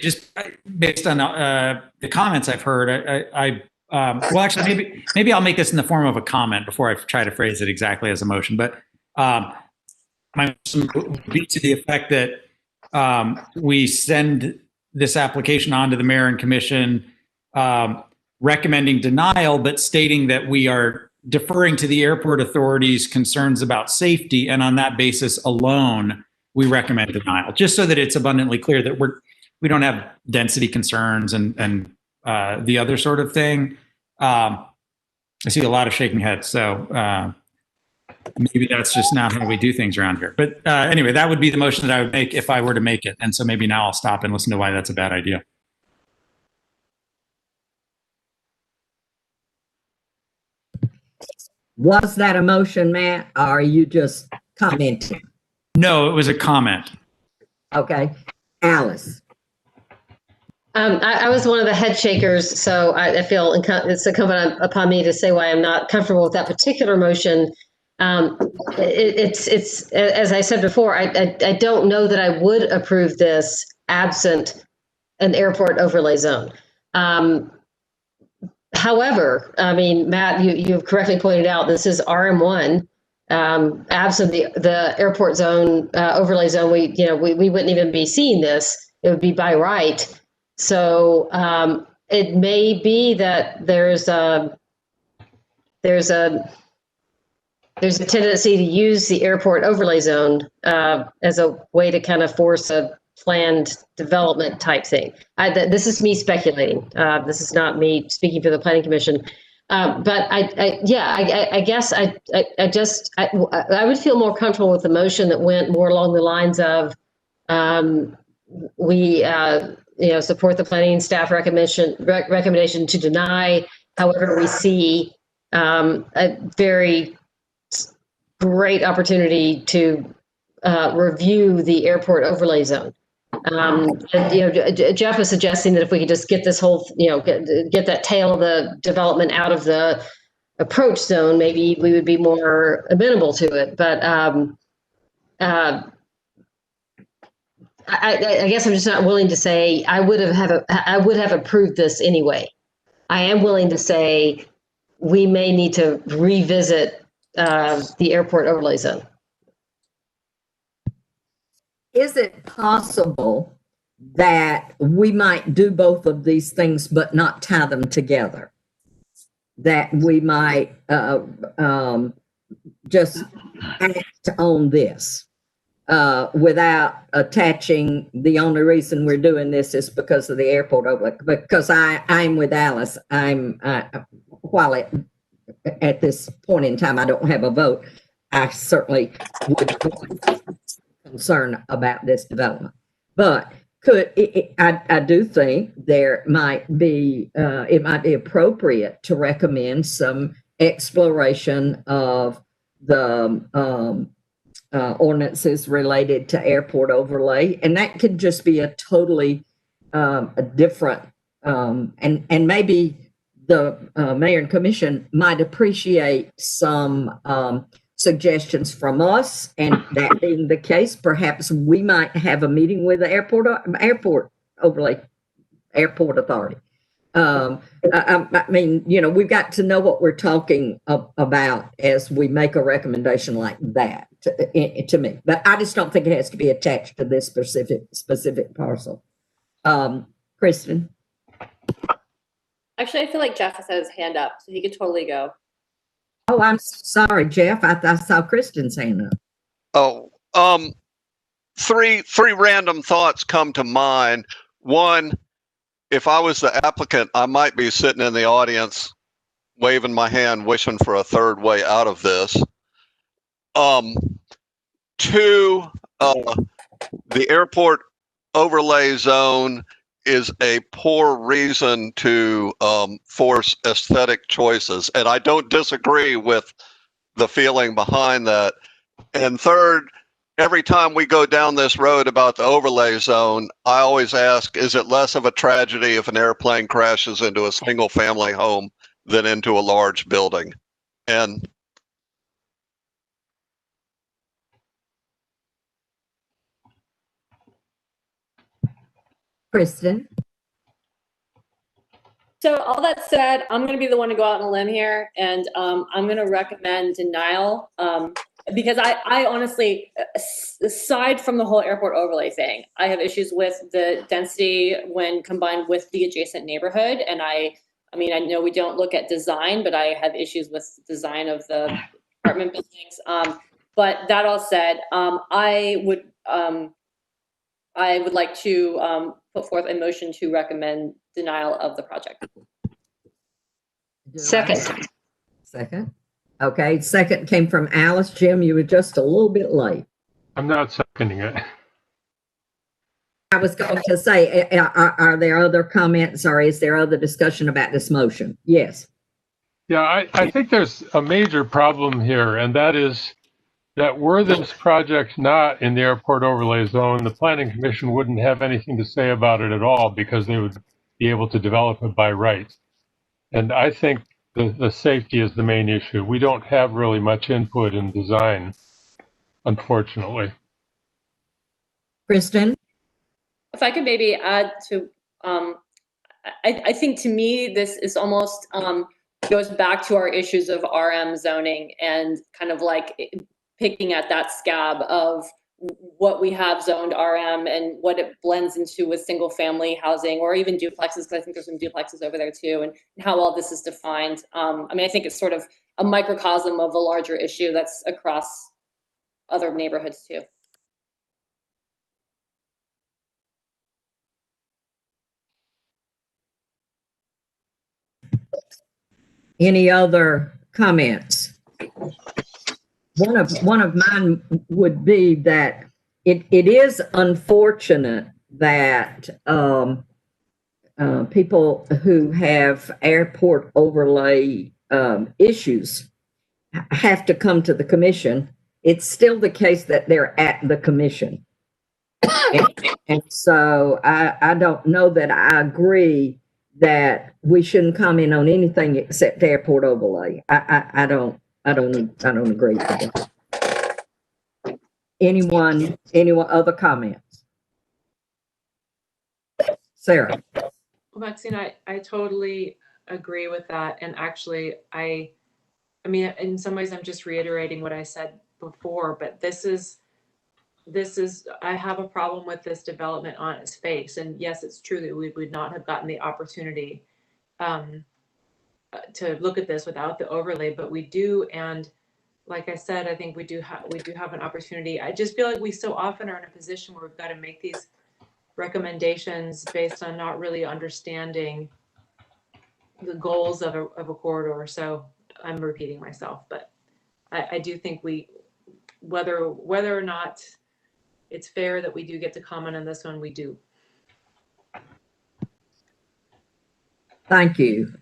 [SPEAKER 10] Just based on the comments I've heard, well, actually, maybe I'll make this in the form of a comment before I try to phrase it exactly as a motion. But my motion would be to the effect that we send this application on to the mayor and commission, recommending denial, but stating that we are deferring to the airport authorities' concerns about safety, and on that basis alone, we recommend denial, just so that it's abundantly clear that we don't have density concerns and the other sort of thing. I see a lot of shaking heads, so maybe that's just not how we do things around here. But anyway, that would be the motion that I would make if I were to make it, and so maybe now I'll stop and listen to why that's a bad idea.
[SPEAKER 2] Was that a motion, Matt, or are you just commenting?
[SPEAKER 10] No, it was a comment.
[SPEAKER 2] Okay. Alice?
[SPEAKER 6] I was one of the head shakers, so I feel it's incumbent upon me to say why I'm not comfortable with that particular motion. It's as I said before, I don't know that I would approve this absent an airport overlay zone. However, I mean, Matt, you've correctly pointed out this is RM1. Absent the airport zone overlay zone, we wouldn't even be seeing this. It would be by right. So it may be that there's a tendency to use the airport overlay zone as a way to kind of force a planned development type thing. This is me speculating. This is not me speaking for the Planning Commission. But I guess I would feel more comfortable with the motion that went more along the lines of we support the planning staff recommendation to deny. However, we see a very great opportunity to review the airport overlay zone. Jeff was suggesting that if we could just get this whole, get that tail of the development out of the approach zone, maybe we would be more amenable to it. But I guess I'm just not willing to say I would have approved this anyway. I am willing to say we may need to revisit the airport overlay zone.
[SPEAKER 2] Is it possible that we might do both of these things but not tie them together? That we might just act on this without attaching the only reason we're doing this is because of the airport overlay? Because I'm with Alice. While at this point in time I don't have a vote, I certainly would concern about this development. But I do think there might be it might be appropriate to recommend some exploration of the ordinances related to airport overlay, and that could just be a totally a different and maybe the mayor and commission might appreciate some suggestions from us, and that being the case, perhaps we might have a meeting with the airport overlay airport authority. I mean, we've got to know what we're talking about as we make a recommendation like that to me, but I just don't think it has to be attached to this specific parcel. Kristen.
[SPEAKER 4] Actually, I feel like Jeff has his hand up, so he could totally go.
[SPEAKER 2] Oh, I'm sorry, Jeff. I saw Kristen's hand up.
[SPEAKER 12] Oh, three random thoughts come to mind. One, if I was the applicant, I might be sitting in the audience, waving my hand, wishing for a third way out of this. Two, the airport overlay zone is a poor reason to force aesthetic choices. And I don't disagree with the feeling behind that. And third, every time we go down this road about the overlay zone, I always ask, is it less of a tragedy if an airplane crashes into a single family home than into a large building? And
[SPEAKER 2] Kristen.
[SPEAKER 4] So all that said, I'm going to be the one to go out on a limb here, and I'm going to recommend denial because I honestly, aside from the whole airport overlay thing, I have issues with the density when combined with the adjacent neighborhood. And I mean, I know we don't look at design, but I have issues with design of the apartment buildings. But that all said, I would like to put forth a motion to recommend denial of the project.
[SPEAKER 6] Second.
[SPEAKER 2] Okay, second came from Alice. Jim, you were just a little bit late.
[SPEAKER 9] I'm not seconding it.
[SPEAKER 2] I was going to say, are there other comments or is there other discussion about this motion? Yes.
[SPEAKER 9] Yeah, I think there's a major problem here, and that is that were this project not in the airport overlay zone, the Planning Commission wouldn't have anything to say about it at all because they would be able to develop it by right. And I think the safety is the main issue. We don't have really much input in design, unfortunately.
[SPEAKER 2] Kristen?
[SPEAKER 4] If I could maybe add to, I think to me, this is almost goes back to our issues of RM zoning and kind of like picking at that scab of what we have zoned RM and what it blends into with single family housing or even duplexes, because I think there's some duplexes over there too, and how all this is defined. I mean, I think it's sort of a microcosm of a larger issue that's across other neighborhoods too.
[SPEAKER 2] Any other comments? One of mine would be that it is unfortunate that people who have airport overlay issues have to come to the commission. It's still the case that they're at the commission. And so I don't know that I agree that we shouldn't comment on anything except airport overlay. I don't agree with that. Anyone other comments? Sarah?
[SPEAKER 5] Well, Maxine, I totally agree with that. And actually, I mean, in some ways, I'm just reiterating what I said before, but this is, I have a problem with this development on its face. And yes, it's true that we would not have gotten the opportunity to look at this without the overlay, but we do. And like I said, I think we do have an opportunity. I just feel like we so often are in a position where we've got to make these recommendations based on not really understanding the goals of a corridor. So I'm repeating myself, but I do think whether or not it's fair that we do get to comment on this one, we do.
[SPEAKER 2] Thank you.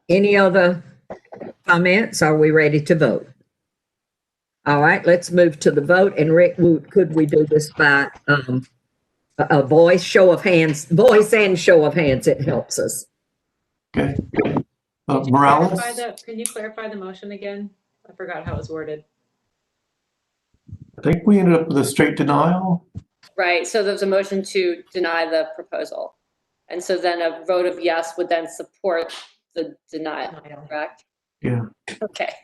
[SPEAKER 2] Any other comments? Are we ready to vote? All right, let's move to the vote. And Rick, could we do this by a voice show of hands? Voice and show of hands, it helps us.
[SPEAKER 3] Okay.
[SPEAKER 5] Morales?
[SPEAKER 3] Morales?
[SPEAKER 5] Can you clarify the motion again? I forgot how it was worded.
[SPEAKER 3] I think we ended up with a straight denial.
[SPEAKER 4] Right, so there's a motion to deny the proposal. And so then a vote of yes would then support the denial, correct?
[SPEAKER 3] Yeah.
[SPEAKER 4] Okay.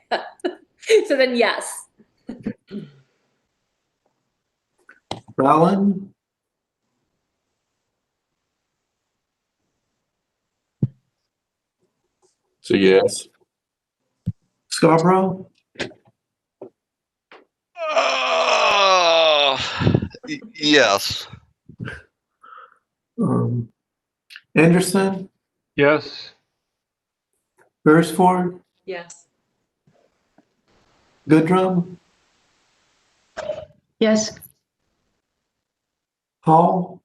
[SPEAKER 4] So then yes.
[SPEAKER 3] Rowland?
[SPEAKER 1] So yes.
[SPEAKER 3] Scarborough?
[SPEAKER 12] Yes.
[SPEAKER 3] Anderson?
[SPEAKER 9] Yes.
[SPEAKER 3] Beresford?
[SPEAKER 5] Yes.
[SPEAKER 3] Goodrum?
[SPEAKER 6] Yes.
[SPEAKER 3] Hall?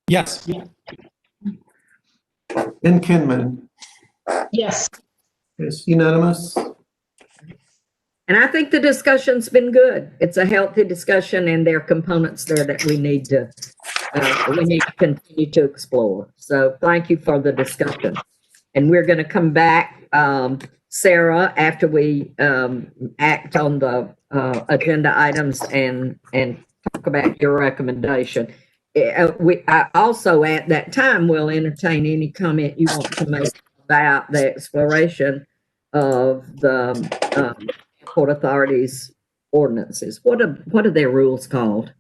[SPEAKER 10] Yes.
[SPEAKER 3] And Kinman?
[SPEAKER 6] Yes.
[SPEAKER 2] It's unanimous. And I think the discussion's been good. It's a healthy discussion, and there are components there that we need to continue to explore. So thank you for the discussion. And we're going to come back, Sarah, after we act on the agenda items and talk about your recommendation. I also at that time will entertain any comment you want to make about the exploration of the Port Authority's ordinances. What are their rules called?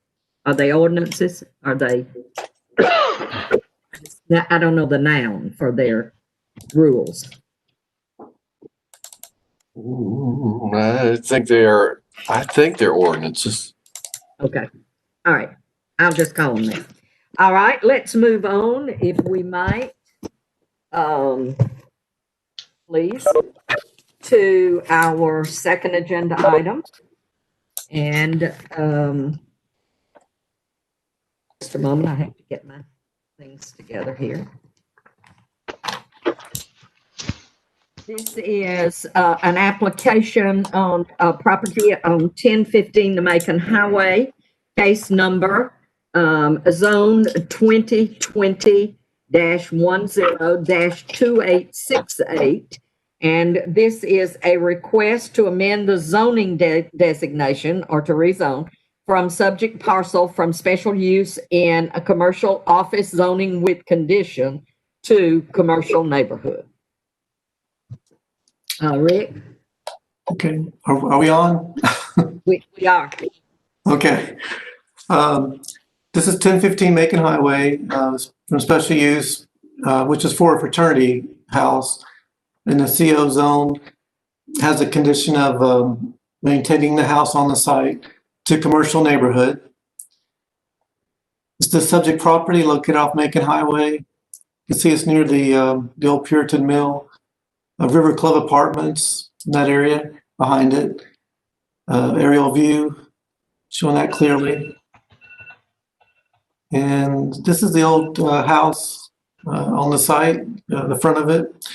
[SPEAKER 2] Are they ordinances? Are they? I don't know the noun for their rules.
[SPEAKER 1] I think they're ordinances.
[SPEAKER 2] Okay. All right. I'll just call them that. All right. Let's move on, if we might, please, to our second agenda item. And just a moment, I have to get my things together here. This is an application on property on 1015 the Macon Highway, case number zone 2020-10-2868. And this is a request to amend the zoning designation or to rezone from subject parcel from special use in a commercial office zoning with condition to commercial neighborhood. Rick?
[SPEAKER 3] Okay. Are we on?
[SPEAKER 2] We are.
[SPEAKER 3] Okay. This is 1015 Macon Highway from special use, which is for a fraternity house in the CO zone. Has a condition of maintaining the house on the site to commercial neighborhood. It's the subject property located off Macon Highway. You can see it's near the old Puritan Mill, River Club Apartments in that area behind it. Aerial view showing that clearly. And this is the old house on the site, the front of it.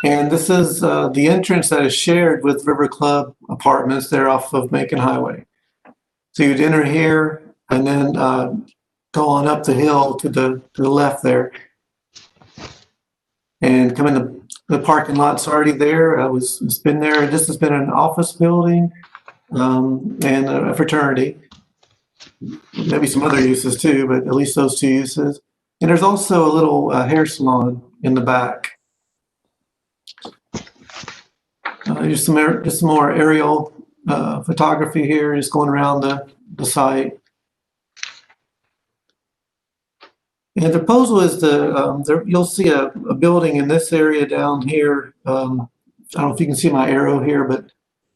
[SPEAKER 3] And this is the entrance that is shared with River Club Apartments there off of Macon Highway. So you'd enter here and then go on up the hill to the left there, and come in the parking lot's already there. It's been there. This has been an office building and a fraternity. Maybe some other uses too, but at least those two uses. And there's also a little hair salon in the back. Just some more aerial photography here, just going around the site. And the proposal is you'll see a building in this area down here. I don't know if you can see my arrow here, but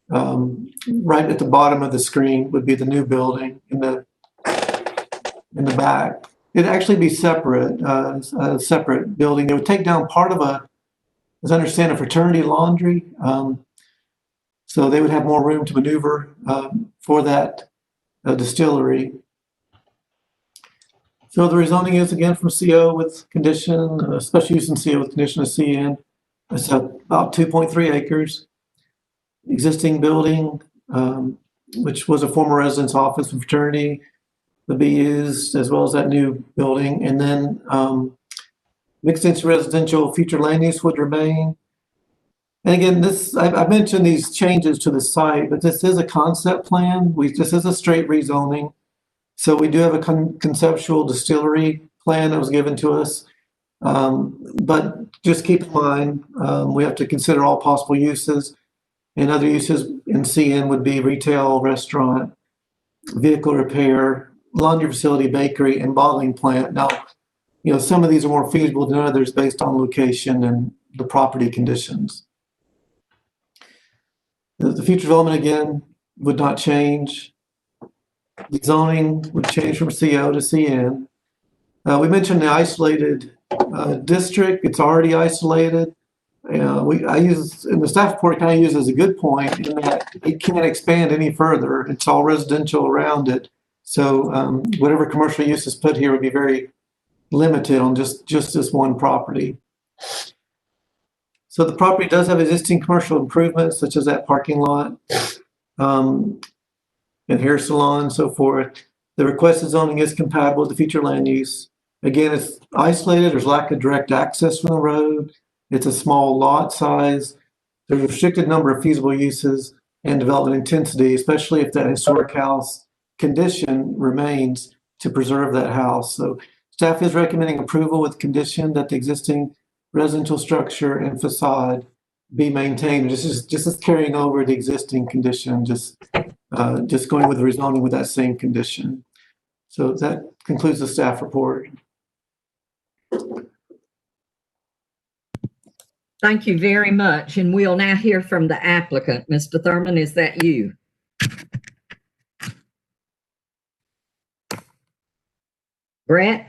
[SPEAKER 3] right at the bottom of the screen would be the new building in the back. It'd actually be separate, a separate building. They would take down part of as I understand, a fraternity laundry. So they would have more room to maneuver for that distillery. So the rezoning is again from CO with condition, special use in CO with condition of CN. It's about 2.3 acres. Existing building, which was a former residence office and fraternity, would be used, as well as that new building. And then mixed into residential future land use would remain. And again, I mentioned these changes to the site, but this is a concept plan. This is a straight rezoning. So we do have a conceptual distillery plan that was given to us. But just keep in mind, we have to consider all possible uses. And other uses in CN would be retail, restaurant, vehicle repair, laundry facility, bakery, and bottling plant. Now, some of these are more feasible than others based on location and the property conditions. The future development, again, would not change. The zoning would change from CO to CN. We mentioned the isolated district. It's already isolated. I use in the staff report, kind of use as a good point in that it can't expand any further. It's all residential around it. So whatever commercial use is put here would be very limited on just this one property. So the property does have existing commercial improvements, such as that parking lot, and hair salon, and so forth. The requested zoning is compatible with the future land use. Again, it's isolated. There's lack of direct access from the road. It's a small lot size. There's a restricted number of feasible uses and development intensity, especially if that historic house condition remains to preserve that house. So staff is recommending approval with condition that the existing residential structure and facade be maintained. This is carrying over the existing condition, just going with the rezoning with that same condition. So that concludes the staff report.
[SPEAKER 2] Thank you very much. And we'll now hear from the applicant. Mr. Thurman, is that you? Brett?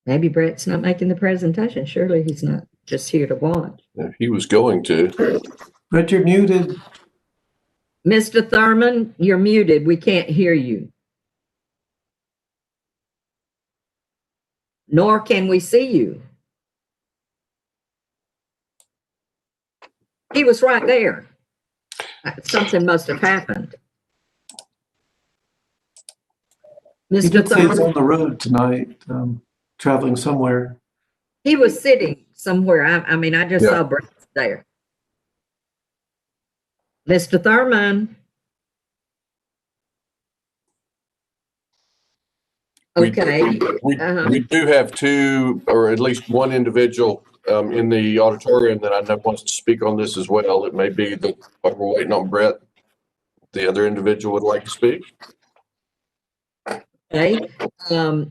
[SPEAKER 2] Maybe Brett's not making the presentation. Surely he's not just here to watch.
[SPEAKER 1] He was going to.
[SPEAKER 3] Brett, you're muted.
[SPEAKER 2] Mr. Thurman, you're muted. We can't hear you. Nor can we see you. He was right there. Something must have happened.
[SPEAKER 3] He
[SPEAKER 2] Mr.
[SPEAKER 3] did say he's
[SPEAKER 2] Thurman,
[SPEAKER 3] on the road tonight, traveling somewhere.
[SPEAKER 2] he was sitting somewhere. I mean, I just saw Brett there. Mr. Thurman. Okay.
[SPEAKER 1] We do have two, or at least one individual in the auditorium that I know wants to speak on this as well. It may be that while we're waiting on Brett, the other individual would like to speak.
[SPEAKER 2] Okay.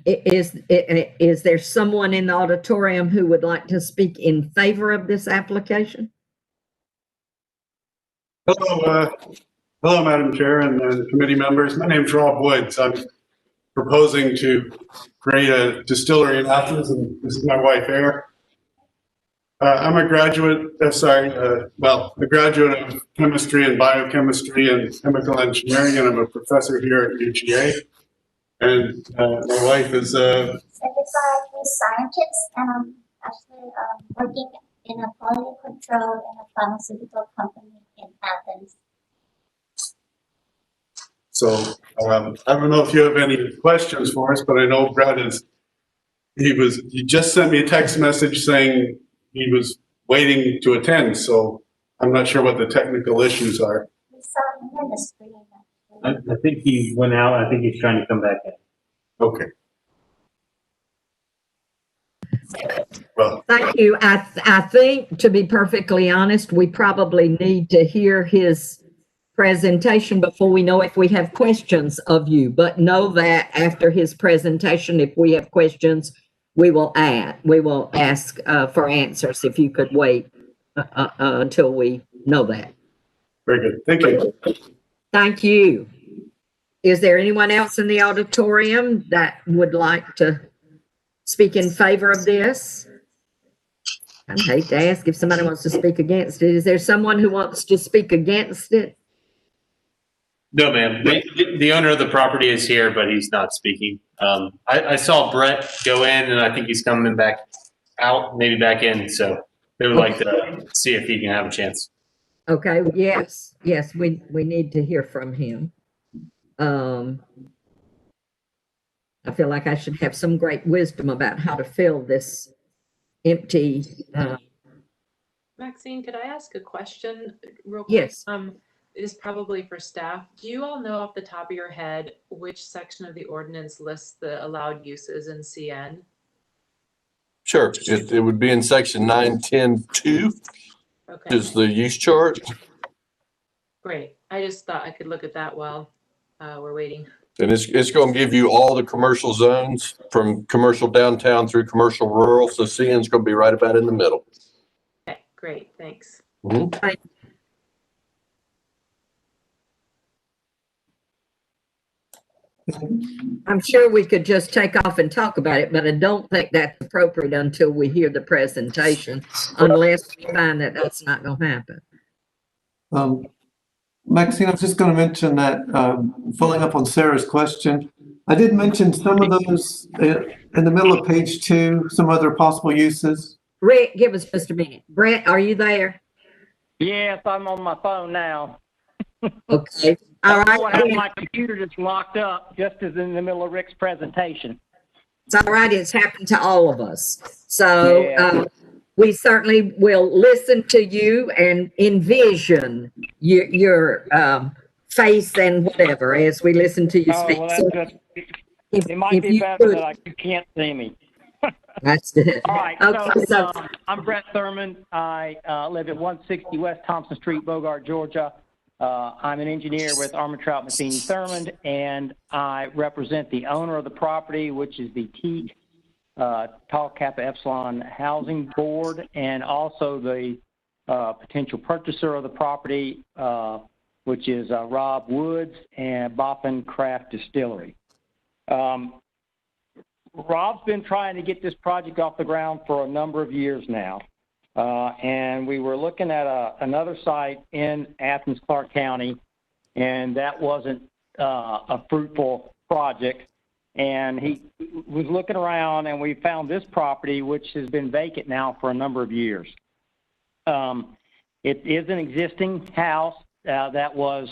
[SPEAKER 2] Is there someone in the auditorium who would like to speak in favor of this application?
[SPEAKER 13] Hello, Madam Chair and committee members. My name is Rob Woods. I'm proposing to create a distillery in Athens, and this is my wife, Erin. I'm a graduate, a graduate of chemistry and biochemistry and chemical engineering, and I'm a professor here at UGA. And my wife is a
[SPEAKER 14] certified scientist, and I'm actually working in a quality control in a pharmaceutical company in Athens.
[SPEAKER 13] So I don't know if you have any questions for us, but I know Brett he just sent me a text message saying he was waiting to attend. So I'm not sure what the technical issues are.
[SPEAKER 14] We saw him on the screen.
[SPEAKER 7] I think he went out. I think he's trying to come back in.
[SPEAKER 13] Okay. Well,
[SPEAKER 2] Thank you. I think, to be perfectly honest, we probably need to hear his presentation before we know if we have questions of you. But know that after his presentation, if we have questions, we will ask for answers. If you could wait until we know that.
[SPEAKER 13] very good. Thank you.
[SPEAKER 2] Thank you. Is there anyone else in the auditorium that would like to speak in favor of this? I hate to ask if somebody wants to speak against it. Is there someone who wants to speak against it?
[SPEAKER 15] No, ma'am. The owner of the property is here, but he's not speaking. I saw Brett go in, and I think he's coming back out, maybe back in. So they would like to see if he can have a chance.
[SPEAKER 2] Okay, yes, we need to hear from him. I feel like I should have some great wisdom about how to fill this empty.
[SPEAKER 5] Maxine, could I ask a question real quick?
[SPEAKER 2] Yes.
[SPEAKER 5] It is probably for staff. Do you all know off the top of your head which section of the ordinance lists the allowed uses in CN?
[SPEAKER 1] Sure, it would be in section 910-2,
[SPEAKER 5] Okay,
[SPEAKER 1] is the use chart.
[SPEAKER 5] great. I just thought I could look at that while we're waiting.
[SPEAKER 1] And it's going to give you all the commercial zones from commercial downtown through commercial rural. So CN's going to be right about in the middle.
[SPEAKER 5] Okay, great, thanks.
[SPEAKER 1] Mhm.
[SPEAKER 2] I'm sure we could just take off and talk about it, but I don't think that's appropriate until we hear the presentation, unless we find that that's not going to happen.
[SPEAKER 3] Maxine, I was just going to mention that, following up on Sarah's question, I did mention some of those in the middle of page 2, some other possible uses.
[SPEAKER 2] Rick, give us just a minute. Brett, are you there?
[SPEAKER 16] Yes, I'm on my phone now.
[SPEAKER 2] Okay. All right.
[SPEAKER 16] What happened? My computer just locked up just as in the middle of Rick's presentation.
[SPEAKER 2] It's all right. It's happened to all of us. So
[SPEAKER 16] Yeah.
[SPEAKER 2] we certainly will listen to you and envision your face and whatever as we listen to you speak.
[SPEAKER 16] Well,
[SPEAKER 2] So
[SPEAKER 16] that's just,
[SPEAKER 2] if-
[SPEAKER 16] it might
[SPEAKER 2] if
[SPEAKER 16] be
[SPEAKER 2] you
[SPEAKER 16] better
[SPEAKER 2] could-
[SPEAKER 16] that you can't see me.
[SPEAKER 2] That's it.
[SPEAKER 16] All right,
[SPEAKER 2] Okay,
[SPEAKER 16] so I'm Brett Thurman. I live at 160 West Thompson Street, Bogart, Georgia. I'm an engineer with Armentrout Matheny Thurman, and I represent the owner of the property, which is the Teak Tau Kappa Epsilon Housing Board, and also the potential purchaser of the property, which is Rob Woods and Boffin Craft Distillery. Rob's been trying to get this project off the ground for a number of years now. And we were looking at another site in Athens-Clarke County, and that wasn't a fruitful project. And he was looking around, and we found this property, which has been vacant now for a number of years. It is an existing house that was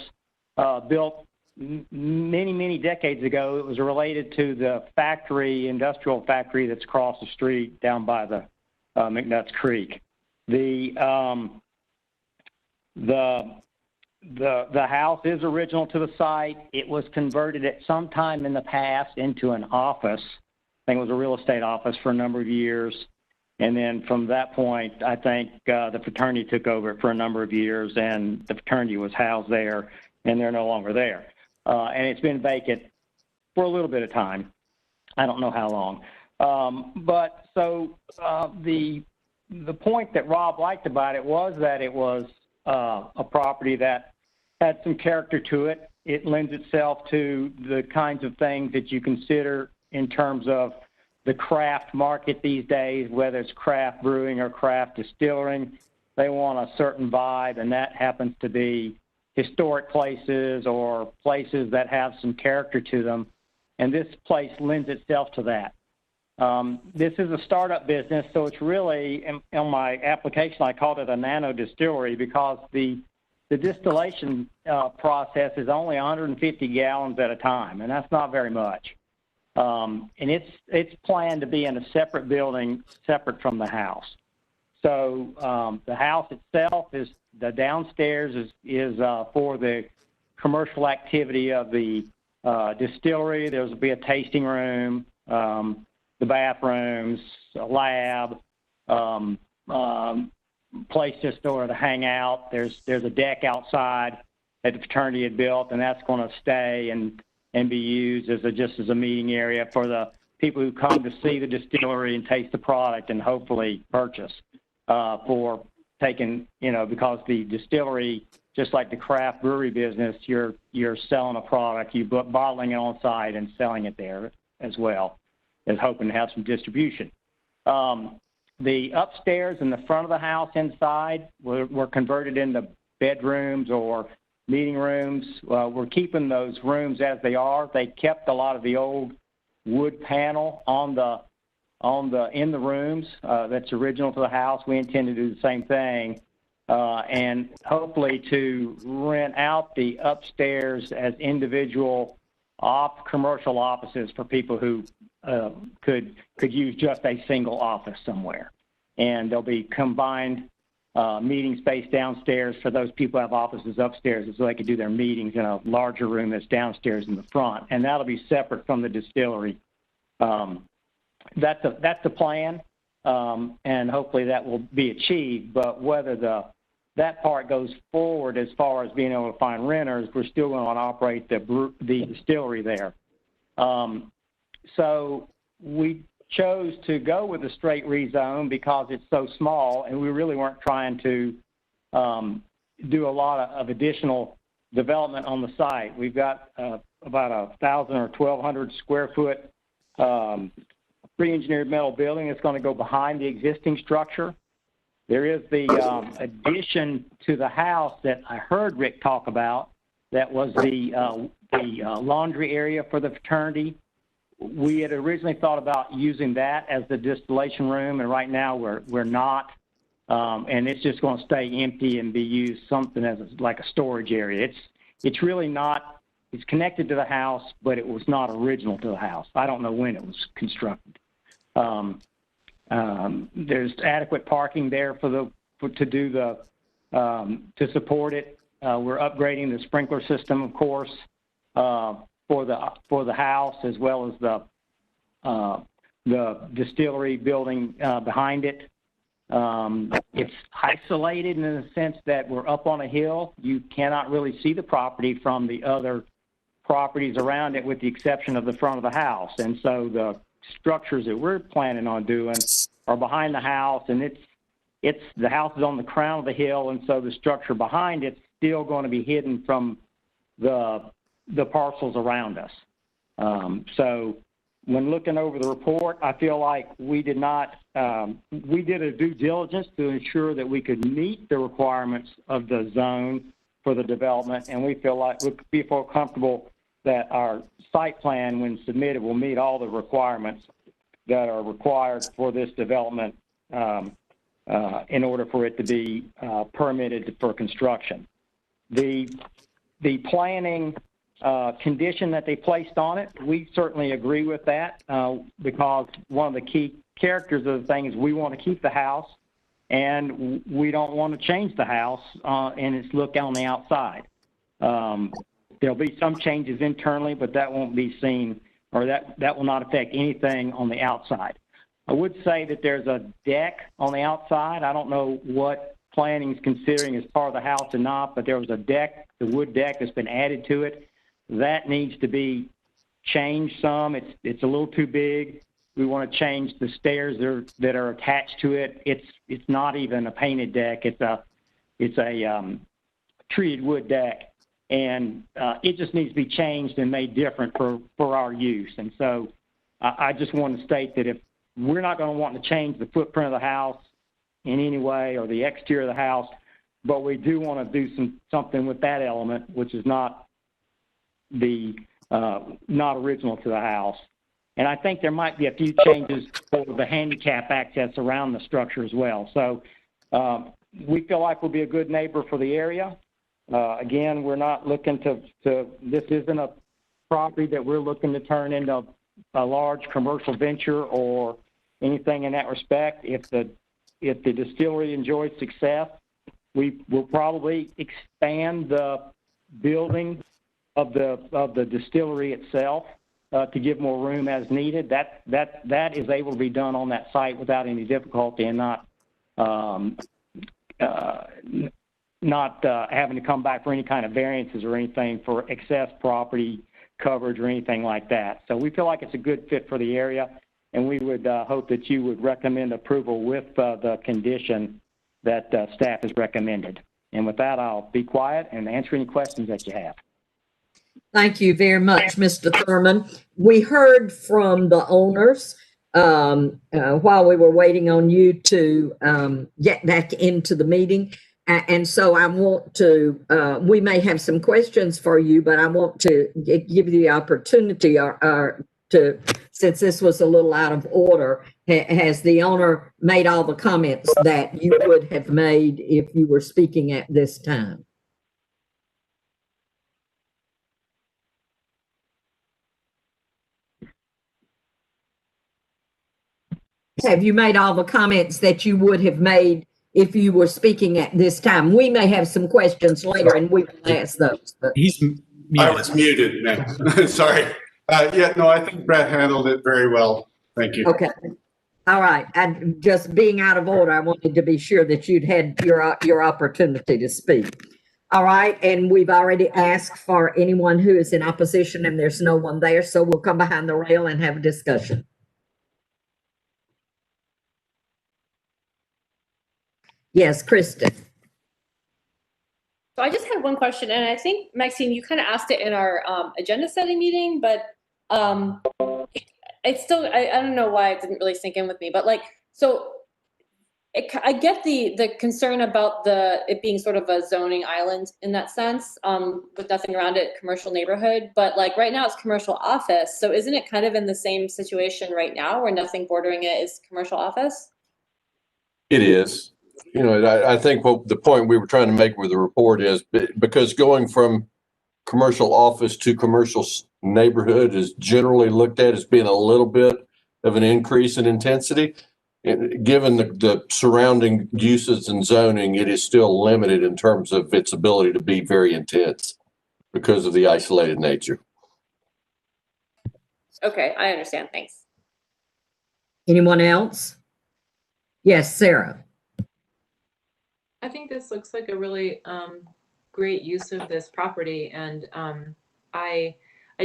[SPEAKER 16] built many, many decades ago. It was related to the industrial factory that's across the street down by the McNutt's Creek. The house is original to the site. It was converted at some time in the past into an office. I think it was a real estate office for a number of years. And then from that point, I think the fraternity took over it for a number of years, and the fraternity was housed there, and they're no longer there. And it's been vacant for a little bit of time. I don't know how long. But so the point that Rob liked about it was that it was a property that had some character to it. It lends itself to the kinds of things that you consider in terms of the craft market these days, whether it's craft brewing or craft distilling. They want a certain vibe, and that happens to be historic places or places that have some character to them. And this place lends itself to that. This is a startup business, so it's really, in my application, I called it a nano distillery because the the distillation process is only 150 gallons at a time, and that's not very much. And it's planned to be in a separate building, separate from the house. So the house itself is, the downstairs is for the commercial activity of the distillery. There'll be a tasting room, the bathrooms, a lab, place just to hang out. There's a deck outside that the fraternity had built, and that's going to stay and be used just as a meeting area for the people who come to see the distillery and taste the product and hopefully purchase for taking, because the distillery, just like the craft brewery business, you're selling a product, you're bottling it on site and selling it there as well, as hoping to have some distribution. The upstairs in the front of the house inside were converted into bedrooms or meeting rooms. We're keeping those rooms as they are. They kept a lot of the old wood panel in the rooms that's original to the house. We intend to do the same thing, and hopefully to rent out the upstairs as individual commercial offices for people who could use just a single office somewhere. And there'll be combined meeting space downstairs for those people who have offices upstairs, so they could do their meetings in a larger room that's downstairs in the front. And that'll be separate from the distillery. That's the plan, and hopefully that will be achieved. But whether that part goes forward as far as being able to find renters, we're still going to operate the distillery there. So we chose to go with a straight rezone because it's so small, and we really weren't trying to do a lot of additional development on the site. We've got about 1,000 or 1,200 square foot pre-engineered metal building that's going to go behind the existing structure. There is the addition to the house that I heard Rick talk about. That was the laundry area for the fraternity. We had originally thought about using that as the distillation room, and right now we're not. And it's just going to stay empty and be used something as like a storage area. It's really not. It's connected to the house, but it was not original to the house. I don't know when it was constructed. There's adequate parking there to support it. We're upgrading the sprinkler system, of course, for the house, as well as the distillery building behind it. It's isolated in the sense that we're up on a hill. You cannot really see the property from the other properties around it, with the exception of the front of the house. And so the structures that we're planning on doing are behind the house, and the house is on the crown of the hill, and so the structure behind it's still going to be hidden from the parcels around us. So when looking over the report, I feel like we did a due diligence to ensure that we could meet the requirements of the zone for the development, and we feel comfortable that our site plan, when submitted, will meet all the requirements that are required for this development in order for it to be permitted for construction. The planning condition that they placed on it, we certainly agree with that because one of the key characters of the thing is we want to keep the house, and we don't want to change the house and its look on the outside. There'll be some changes internally, but that won't be seen, or that will not affect anything on the outside. I would say that there's a deck on the outside. I don't know what planning is considering as part of the house or not, but there was a deck, the wood deck that's been added to it. That needs to be changed some. It's a little too big. We want to change the stairs that are attached to it. It's not even a painted deck. It's a treated wood deck. And it just needs to be changed and made different for our use. And so I just want to state that if we're not going to want to change the footprint of the house in any way, or the exterior of the house, but we do want to do something with that element, which is not original to the house. And I think there might be a few changes for the handicap access around the structure as well. So we feel like we'll be a good neighbor for the area. Again, we're not looking this isn't a property that we're looking to turn into a large commercial venture or anything in that respect. If the distillery enjoys success, we will probably expand the building of the distillery itself to give more room as needed. That is able to be done on that site without any difficulty and not having to come back for any kind of variances or anything for excess property coverage or anything like that. So we feel like it's a good fit for the area, and we would hope that you would recommend approval with the condition that staff has recommended. And with that, I'll be quiet and answer any questions that you have.
[SPEAKER 2] Thank you very much, Mr. Thurman. We heard from the owners while we were waiting on you to get back into the meeting. And so I want to, we may have some questions for you, but I want to give you the opportunity to, since this was a little out of order, has the owner made all the comments that you would have made if you were speaking at this time? Have you made all the comments that you would have made if you were speaking at this time? We may have some questions later and we will ask those. But.
[SPEAKER 13] I was muted, man. Sorry. Yeah, no, I think Brett handled it very well. Thank you.
[SPEAKER 2] Okay. All right. And just being out of order, I wanted to be sure that you'd had your opportunity to speak. All right. And we've already asked for anyone who is in opposition, and there's no one there. So we'll come behind the rail and have a discussion. Yes, Kristen.
[SPEAKER 4] So I just had one question, and I think, Maxine, you kind of asked it in our agenda setting meeting, but it's still, I don't know why it didn't really sink in with me, but like, so I get the concern about it being sort of a zoning island in that sense, with nothing around it, commercial neighborhood, but like right now it's commercial office. So isn't it kind of in the same situation right now where nothing bordering it is commercial office?
[SPEAKER 1] It is. You know, I think what the point we were trying to make with the report is because going from commercial office to commercial neighborhood is generally looked at as being a little bit of an increase in intensity. Given the surrounding uses and zoning, it is still limited in terms of its ability to be very intense because of the isolated nature.
[SPEAKER 4] Okay, I understand. Thanks.
[SPEAKER 2] Anyone else? Yes, Sarah.
[SPEAKER 5] I think this looks like a really great use of this property, and I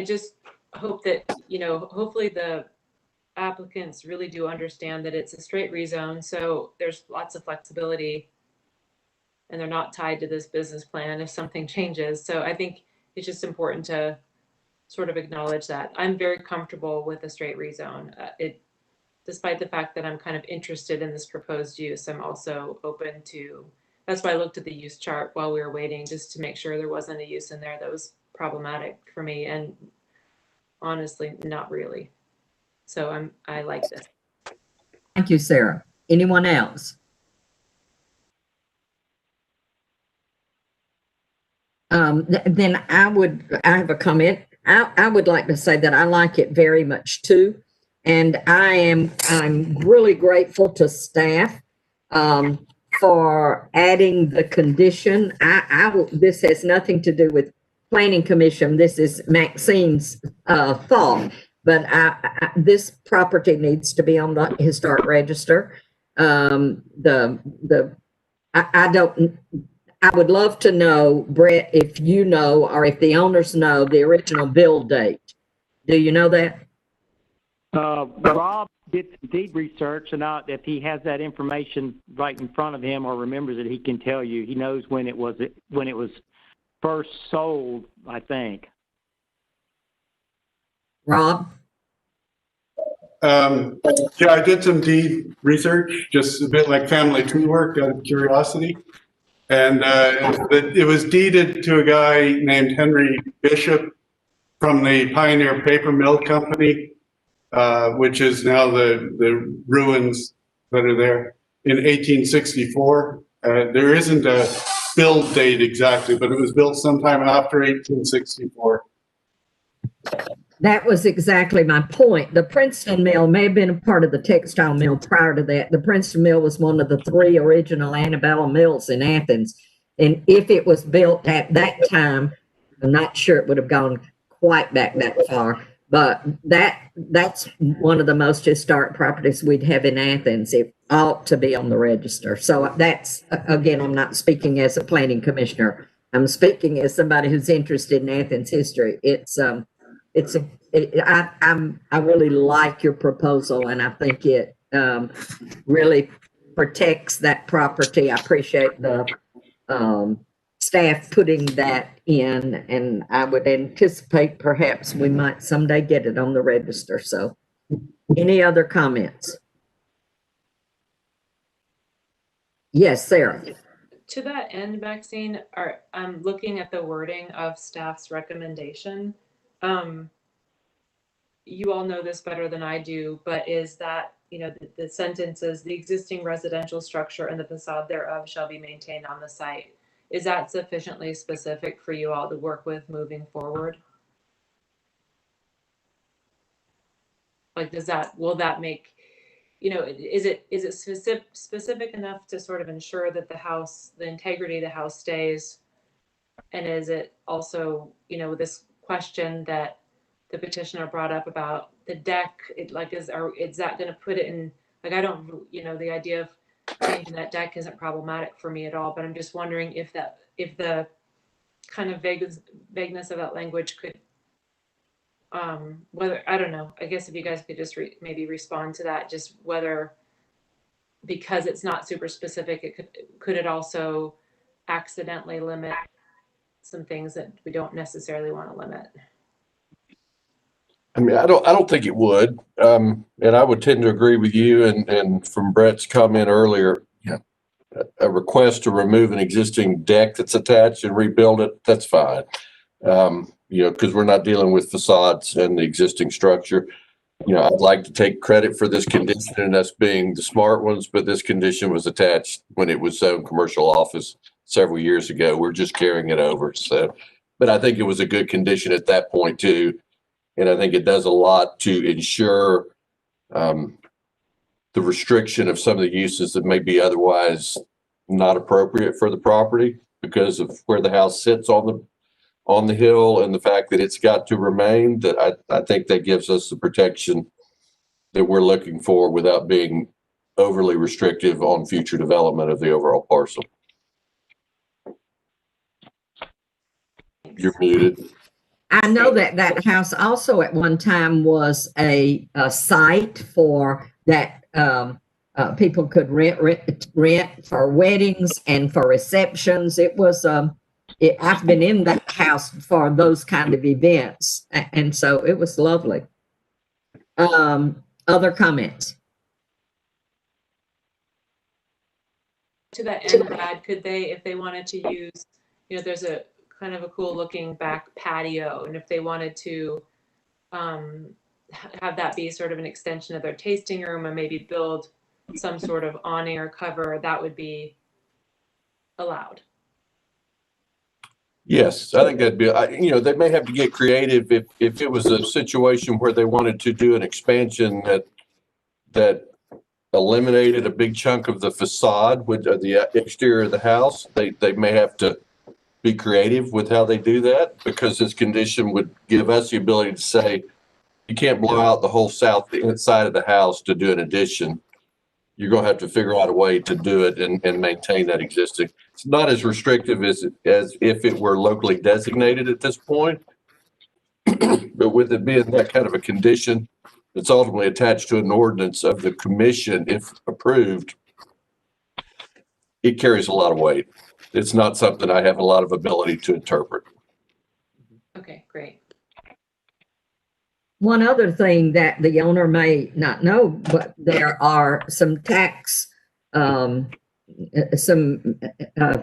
[SPEAKER 5] just hope that, you know, hopefully the applicants really do understand that it's a straight rezone, so there's lots of flexibility and they're not tied to this business plan if something changes. So I think it's just important to sort of acknowledge that. I'm very comfortable with a straight rezone. Despite the fact that I'm kind of interested in this proposed use, I'm also open to. That's why I looked at the use chart while we were waiting, just to make sure there wasn't a use in there that was problematic for me, and honestly, not really. So I like this.
[SPEAKER 2] Thank you, Sarah. Anyone else? Then I have a comment. I would like to say that I like it very much too, and I'm really grateful to staff for adding the condition. This has nothing to do with Planning Commission. This is Maxine's thought, but this property needs to be on the historic register. I would love to know, Brett, if you know, or if the owners know the original build date. Do you know that?
[SPEAKER 16] Rob did some deep research, and if he has that information right in front of him or remembers it, he can tell you. He knows when it was first sold, I think.
[SPEAKER 2] Rob?
[SPEAKER 13] Yeah, I did some deep research, just a bit like family tree work out of curiosity. And it was deeded to a guy named Henry Bishop from the Pioneer Paper Mill Company, which is now the ruins that are there, in 1864. There isn't a build date exactly, but it was built sometime after 1864.
[SPEAKER 2] That was exactly my point. The Princeton Mill may have been a part of the textile mill prior to that. The Princeton Mill was one of the 3 original antebellum mills in Athens. And if it was built at that time, I'm not sure it would have gone quite back that far, but that's one of the most historic properties we'd have in Athens. It ought to be on the register. So that's, again, I'm not speaking as a planning commissioner. I'm speaking as somebody who's interested in Athens history. I really like your proposal, and I think it really protects that property. I appreciate the staff putting that in, and I would anticipate perhaps we might someday get it on the register. So, any other comments? Yes, Sarah.
[SPEAKER 5] To that end, Maxine, I'm looking at the wording of staff's recommendation. You all know this better than I do, but is that, the sentence is the existing residential structure and the facade thereof shall be maintained on the site. Is that sufficiently specific for you all to work with moving forward? Like, will that make, is it specific enough to sort of ensure that the integrity of the house stays? And is it also, this question that the petitioner brought up about the deck, is that going to put it in, like, I don't, the idea of changing that deck isn't problematic for me at all, but I'm just wondering if the kind of vagueness of that language could, whether, I don't know, I guess if you guys could just maybe respond to that, just whether, because it's not super specific, could it also accidentally limit some things that we don't necessarily want to limit?
[SPEAKER 1] I mean, I don't think it would. And I would tend to agree with you. And from Brett's comment earlier, a request to remove an existing deck that's attached and rebuild it, that's fine. Because we're not dealing with facades and the existing structure. I'd like to take credit for this condition and us being the smart ones, but this condition was attached when it was zoned commercial office several years ago. We're just carrying it over. So, but I think it was a good condition at that point too. And I think it does a lot to ensure the restriction of some of the uses that may be otherwise not appropriate for the property because of where the house sits on the hill and the fact that it's got to remain. That I think that gives us the protection that we're looking for without being overly restrictive on future development of the overall parcel. You're muted.
[SPEAKER 2] I know that house also at one time was a site for that people could rent for weddings and for receptions. It was I've been in that house for those kind of events, and so it was lovely. Other comments?
[SPEAKER 5] To that end, Brad, could they, if they wanted to use, there's a kind of a cool looking back patio, and if they wanted to have that be sort of an extension of their tasting room and maybe build some sort of on-air cover, that would be allowed.
[SPEAKER 1] Yes, I think that'd be, they may have to get creative if it was a situation where they wanted to do an expansion that eliminated a big chunk of the facade with the exterior of the house. They may have to be creative with how they do that, because this condition would give us the ability to say, you can't blow out the whole south side of the house to do an addition. You're going to have to figure out a way to do it and maintain that existing. It's not as restrictive as if it were locally designated at this point. But with it being that kind of a condition that's ultimately attached to an ordinance of the commission, if approved, it carries a lot of weight. It's not something I have a lot of ability to interpret.
[SPEAKER 5] Okay, great.
[SPEAKER 2] One other thing that the owner may not know, but there are some tax, some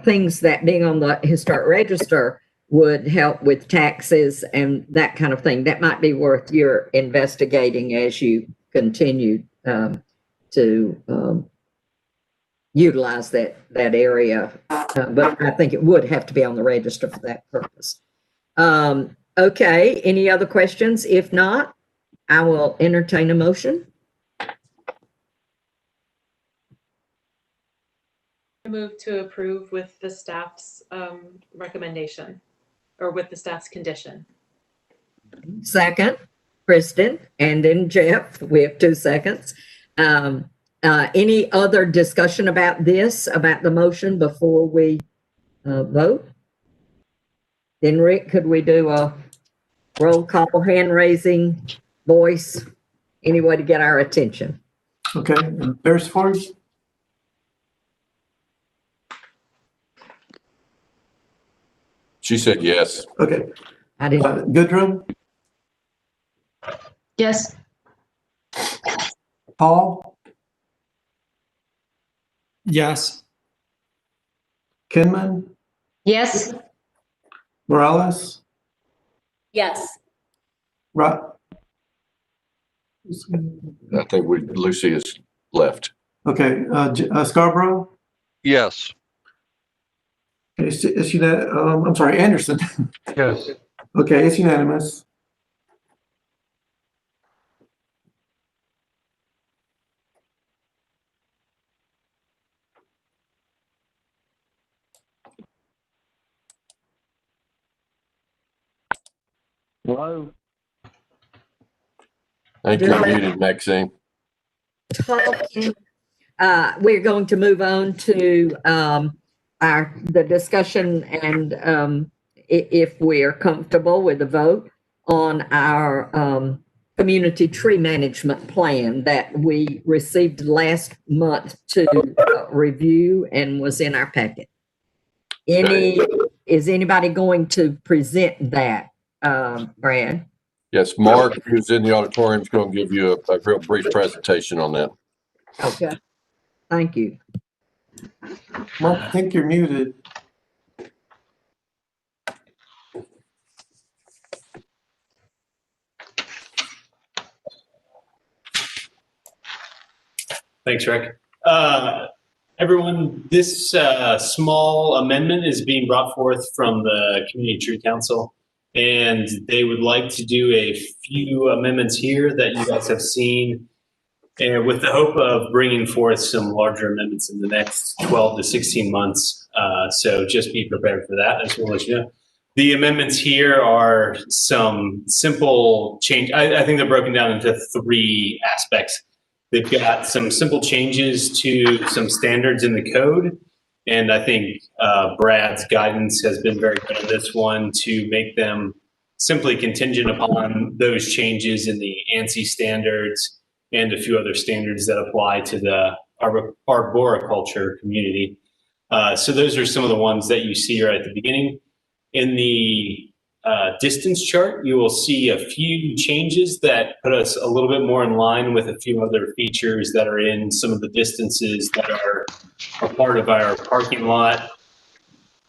[SPEAKER 2] things that being on the historic register would help with taxes and that kind of thing. That might be worth your investigating as you continue to utilize that area. But I think it would have to be on the register for that purpose. Okay, any other questions? If not, I will entertain a motion.
[SPEAKER 5] I move to approve with the staff's recommendation, or with the staff's condition.
[SPEAKER 2] Second, Kristen, and then Jeff. We have 2 seconds. Any other discussion about this, about the motion before we vote? Then Rick, could we do a roll call, hand raising, voice, any way to get our attention?
[SPEAKER 3] Okay, Beresford,
[SPEAKER 1] She said yes.
[SPEAKER 3] okay.
[SPEAKER 2] I didn't.
[SPEAKER 3] Goodrum,
[SPEAKER 6] Yes.
[SPEAKER 3] Paul,
[SPEAKER 10] Yes.
[SPEAKER 3] Kinman,
[SPEAKER 6] Yes.
[SPEAKER 3] Morales,
[SPEAKER 4] Yes.
[SPEAKER 3] Rod.
[SPEAKER 1] I think Lucy is left.
[SPEAKER 3] Okay, Scarborough.
[SPEAKER 12] Yes.
[SPEAKER 3] It's I'm sorry, Anderson.
[SPEAKER 9] Yes.
[SPEAKER 3] Okay, it's unanimous.
[SPEAKER 16] Hello?
[SPEAKER 1] I think you're muted, Maxine.
[SPEAKER 2] Talking. We're going to move on to the discussion, and if we are comfortable with the vote on our community tree management plan that we received last month to review and was in our packet. Is anybody going to present that, Brad?
[SPEAKER 1] Yes, Mark, who's in the auditorium, is going to give you a real brief presentation on that.
[SPEAKER 2] Okay, thank you.
[SPEAKER 3] Mark, I think you're muted.
[SPEAKER 15] Thanks, Rick. Everyone, this small amendment is being brought forth from the Community Tree Council, and they would like to do a few amendments here that you guys have seen, and with the hope of bringing forth some larger amendments in the next 12 to 16 months. So just be prepared for that, as we'll let you know. The amendments here are some simple change. I think they're broken down into 3 aspects. They've got some simple changes to some standards in the code. And I think Brad's guidance has been very good on this one to make them simply contingent upon those changes in the ANSI standards and a few other standards that apply to the arboriculture community. So those are some of the ones that you see right at the beginning. In the distance chart, you will see a few changes that put us a little bit more in line with a few other features that are in some of the distances that are a part of our parking lot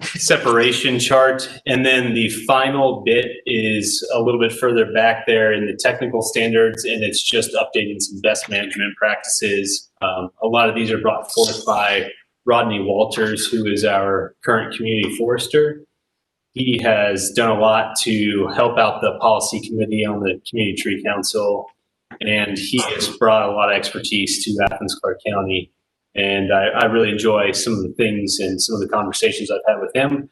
[SPEAKER 15] separation chart. And then the final bit is a little bit further back there in the technical standards, and it's just updating some best management practices. A lot of these are brought forth by Rodney Walters, who is our current community forester. He has done a lot to help out the policy committee on the Community Tree Council, and he has brought a lot of expertise to Athens-Clarke County. And I really enjoy some of the things and some of the conversations I've had with him.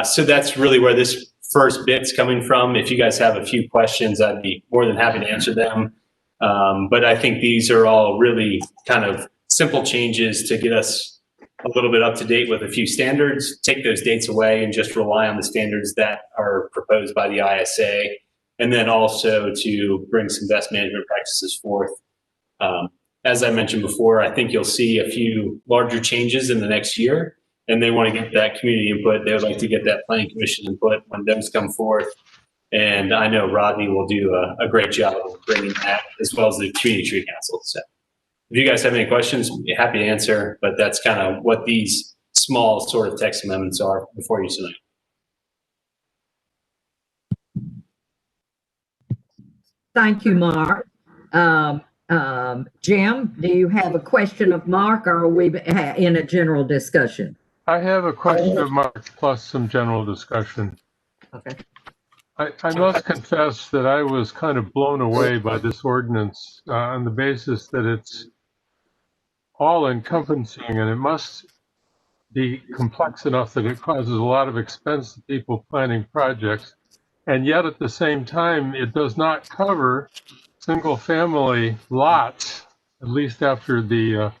[SPEAKER 15] So that's really where this first bit's coming from. If you guys have a few questions, I'd be more than happy to answer them. But I think these are all really kind of simple changes to get us a little bit up to date with a few standards, take those dates away and just rely on the standards that are proposed by the ISA. And then also to bring some best management practices forth. As I mentioned before, I think you'll see a few larger changes in the next year, and they want to get that community input. They would like to get that planning commission input when those come forth. And I know Rodney will do a great job of bringing that, as well as the Community Tree Council. So if you guys have any questions, I'd be happy to answer, but that's kind of what these small sort of text amendments are before you tonight.
[SPEAKER 2] Thank you, Mark. Jim, do you have a question of Mark, or are we in a general discussion?
[SPEAKER 9] I have a question of Mark plus some general discussion.
[SPEAKER 2] Okay.
[SPEAKER 9] I must confess that I was kind of blown away by this ordinance on the basis that it's all encompassing and it must be complex enough that it causes a lot of expense to people planning projects. And yet at the same time, it does not cover single family lots, at least after the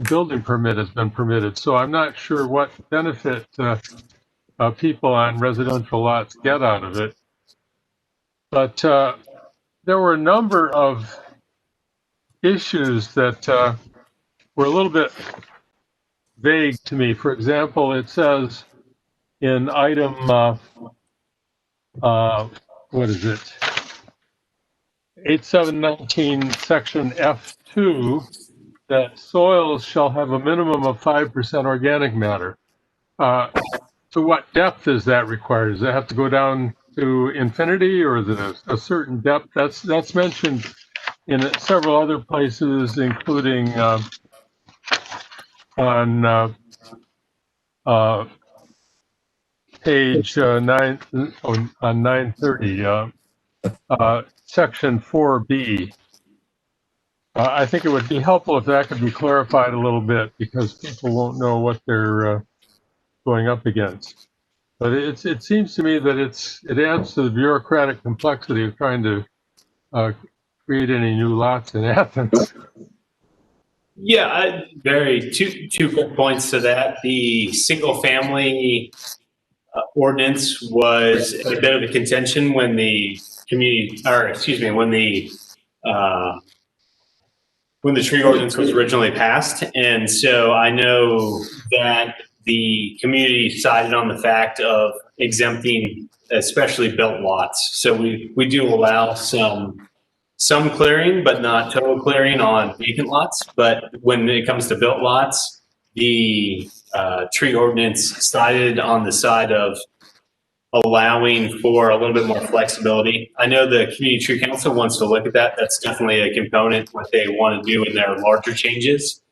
[SPEAKER 9] building permit has been permitted. So I'm not sure what benefit people on residential lots get out of it. But there were a number of issues that were a little bit vague to me. For example, it says in item, what is it? 8719, section F2, that soils shall have a minimum of 5% organic matter. To what depth is that required? Does that have to go down to infinity, or is it a certain depth? That's mentioned in several other places, including on page 930, section 4B. I think it would be helpful if that could be clarified a little bit, because people won't know what they're going up against. But it seems to me that it adds to the bureaucratic complexity of trying to create any new lots in Athens.
[SPEAKER 15] Yeah, two quick points to that. The single family ordinance was a bit of a contention when the when the tree ordinance was originally passed. And so I know that the community sided on the fact of exempting especially built lots. So we do allow some clearing, but not total clearing on vacant lots. But when it comes to built lots, the tree ordinance sided on the side of allowing for a little bit more flexibility. I know the Community Tree Council wants to look at that. That's definitely a component what they want to do in their larger changes.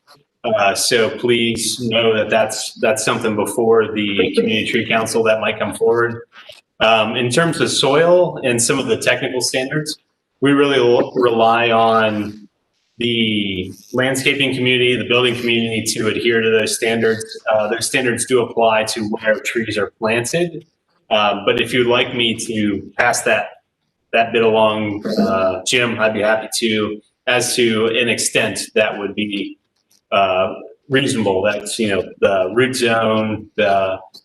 [SPEAKER 15] So please know that that's something before the Community Tree Council that might come forward. In terms of soil and some of the technical standards, we really rely on the landscaping community, the building community to adhere to those standards. Those standards do apply to where trees are planted. But if you'd like me to pass that bit along, Jim, I'd be happy to, as to an extent that would be reasonable. That's, the root zone,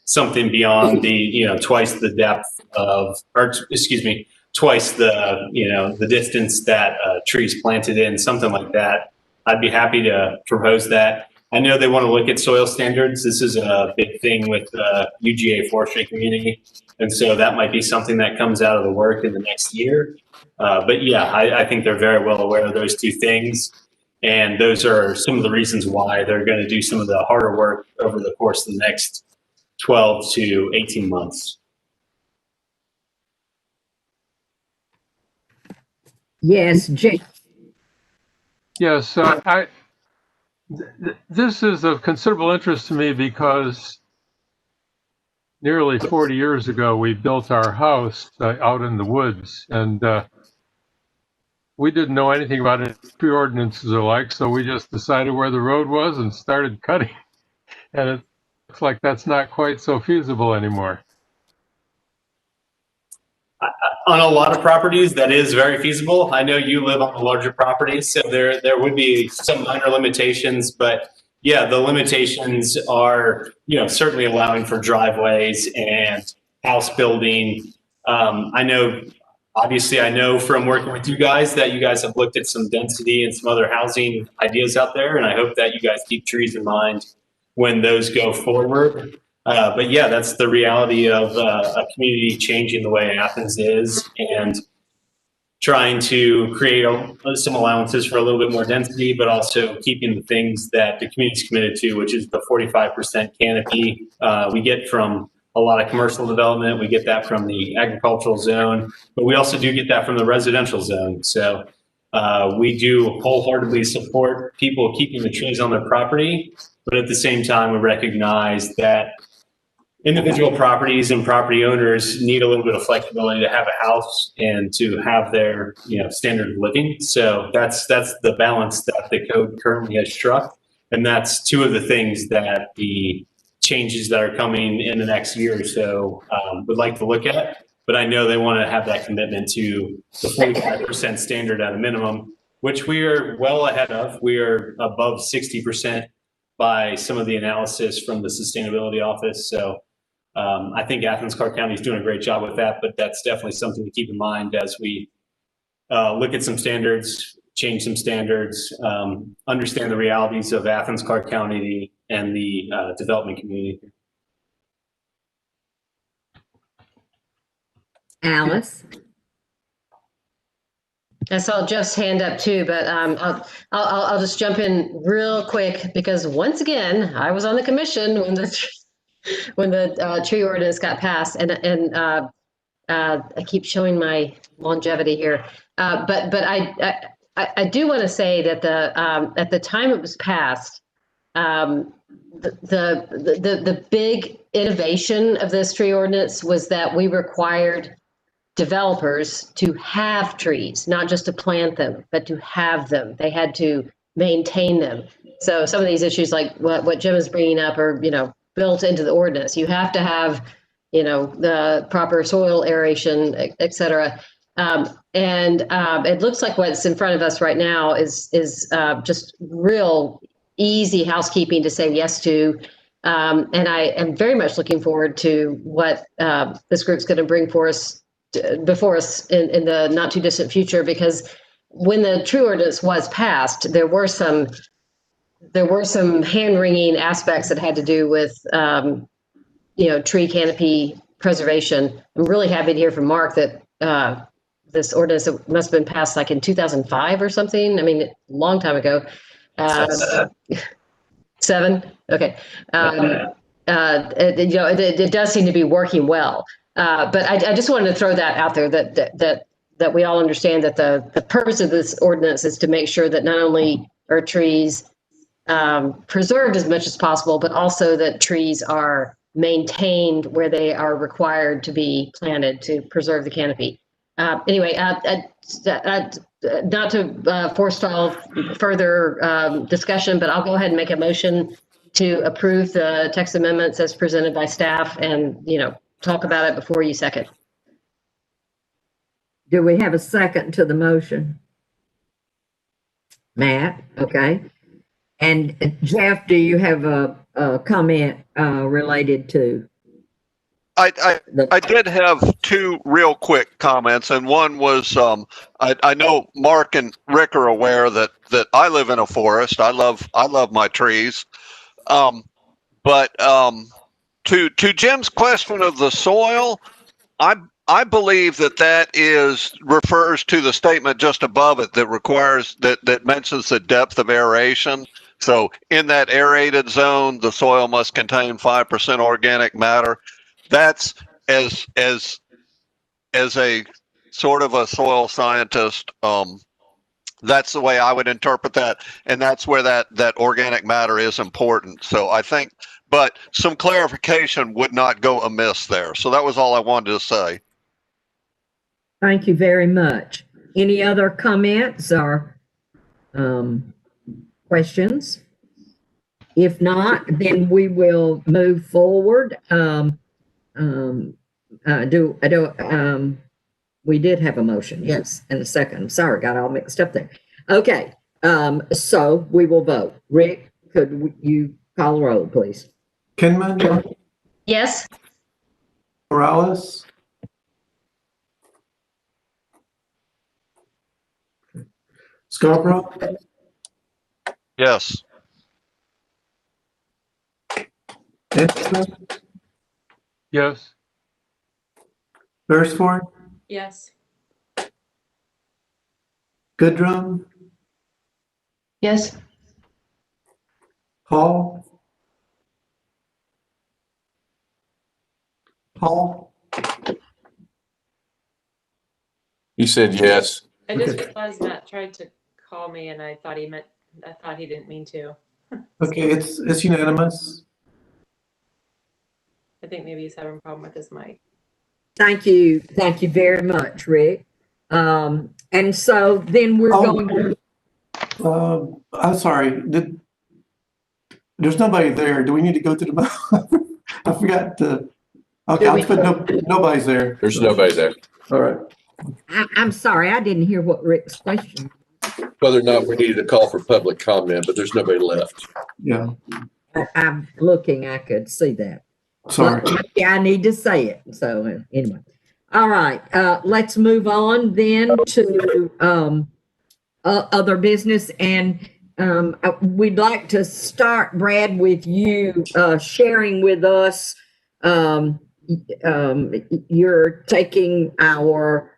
[SPEAKER 15] something beyond the, twice the depth of, or excuse me, twice the, the distance that trees planted in, something like that. I'd be happy to propose that. I know they want to look at soil standards. This is a big thing with the UGA forestry community. And so that might be something that comes out of the work in the next year. But yeah, I think they're very well aware of those two things. And those are some of the reasons why they're going to do some of the harder work over the course of the next 12 to 18 months.
[SPEAKER 2] Yes, Jim.
[SPEAKER 9] Yes, this is of considerable interest to me because nearly 40 years ago, we built our house out in the woods, and we didn't know anything about it. Tree ordinances are like, so we just decided where the road was and started cutting. And it looks like that's not quite so feasible anymore.
[SPEAKER 15] On a lot of properties, that is very feasible. I know you live on a larger property, so there would be some minor limitations, but yeah, the limitations are, certainly allowing for driveways and house building. I know from working with you guys that you guys have looked at some density and some other housing ideas out there, and I hope that you guys keep trees in mind when those go forward. But yeah, that's the reality of a community changing the way Athens is and trying to create some allowances for a little bit more density, but also keeping the things that the community is committed to, which is the 45% canopy. We get from a lot of commercial development. We get that from the agricultural zone, but we also do get that from the residential zone. So We do wholeheartedly support people keeping the trees on their property, but at the same time, we recognize that individual properties and property owners need a little bit of flexibility to have a house and to have their, standard of living. So that's the balance that the code currently has struck. And that's two of the things that the changes that are coming in the next year or so would like to look at. But I know they want to have that commitment to the 45% standard at a minimum, which we are well ahead of. We are above 60% by some of the analysis from the sustainability office. So I think Athens-Clarke County is doing a great job with that, but that's definitely something to keep in mind as we look at some standards, change some standards, understand the realities of Athens-Clarke County and the development community.
[SPEAKER 2] Alice?
[SPEAKER 6] I saw Jeff's hand up too, but I'll just jump in real quick because once again, I was on the commission when the tree ordinance got passed, and I keep showing my longevity here, but I do want to say that at the time it was passed, the big innovation of this tree ordinance was that we required developers to have trees, not just to plant them, but to have them. They had to maintain them. So some of these issues, like what Jim is bringing up, are built into the ordinance. You have to have the proper soil aeration, et cetera. And it looks like what's in front of us right now is just real easy housekeeping to say yes to. And I am very much looking forward to what this group's going to bring before us in the not too distant future, because when the tree ordinance was passed, there were some hand-wringing aspects that had to do with tree canopy preservation. I'm really happy to hear from Mark that this ordinance must have been passed like in 2005 or something. I mean, a long time ago. 7? Okay. It does seem to be working well. But I just wanted to throw that out there that we all understand that the purpose of this ordinance is to make sure that not only are trees preserved as much as possible, but also that trees are maintained where they are required to be planted to preserve the canopy. Anyway, not to forestall further discussion, but I'll go ahead and make a motion to approve the text amendments as presented by staff and, talk about it before you second.
[SPEAKER 2] Do we have a second to the motion? Matt, okay. And Jeff, do you have a comment related to?
[SPEAKER 12] I did have two real quick comments, and one was I know Mark and Rick are aware that I live in a forest. I love my trees, but to Jim's question of the soil, I believe that refers to the statement just above it that mentions the depth of aeration. So in that aerated zone, the soil must contain 5% organic matter. That's as a sort of a soil scientist, that's the way I would interpret that, and that's where that organic matter is important. So I think, but some clarification would not go amiss there. So that was all I wanted to say.
[SPEAKER 2] Thank you very much. Any other comments or questions? If not, then we will move forward. We did have a motion, yes, and a second. Sorry, got all mixed up there. Okay, so we will vote. Rick, could you call the roll, please?
[SPEAKER 3] Kinman?
[SPEAKER 6] Yes.
[SPEAKER 3] Morales? Scarborough?
[SPEAKER 12] Yes.
[SPEAKER 3] Anderson?
[SPEAKER 9] Yes.
[SPEAKER 3] Beresford?
[SPEAKER 5] Yes.
[SPEAKER 3] Goodrum?
[SPEAKER 6] Yes.
[SPEAKER 3] Paul? Paul?
[SPEAKER 1] You said yes.
[SPEAKER 5] I just
[SPEAKER 3] Okay.
[SPEAKER 5] realized Matt tried to call me and I thought he didn't mean to.
[SPEAKER 3] Okay, it's unanimous.
[SPEAKER 5] I think maybe he's having a problem with his mic.
[SPEAKER 2] Thank you very much, Rick. And so then we're going to.
[SPEAKER 3] I'm sorry. There's nobody there. Do we need to go to the? I forgot to. Okay, I'll put nobody's there.
[SPEAKER 1] There's nobody there.
[SPEAKER 3] All right.
[SPEAKER 2] I'm sorry, I didn't hear what Rick's question.
[SPEAKER 1] Whether or not we needed to call for public comment, but there's nobody left.
[SPEAKER 3] Yeah.
[SPEAKER 2] I'm looking, I could see that.
[SPEAKER 3] Sorry.
[SPEAKER 2] But I need to say it. So anyway. All right. Let's move on then to other business. And we'd like to start, Brad, with you sharing with us. You're taking our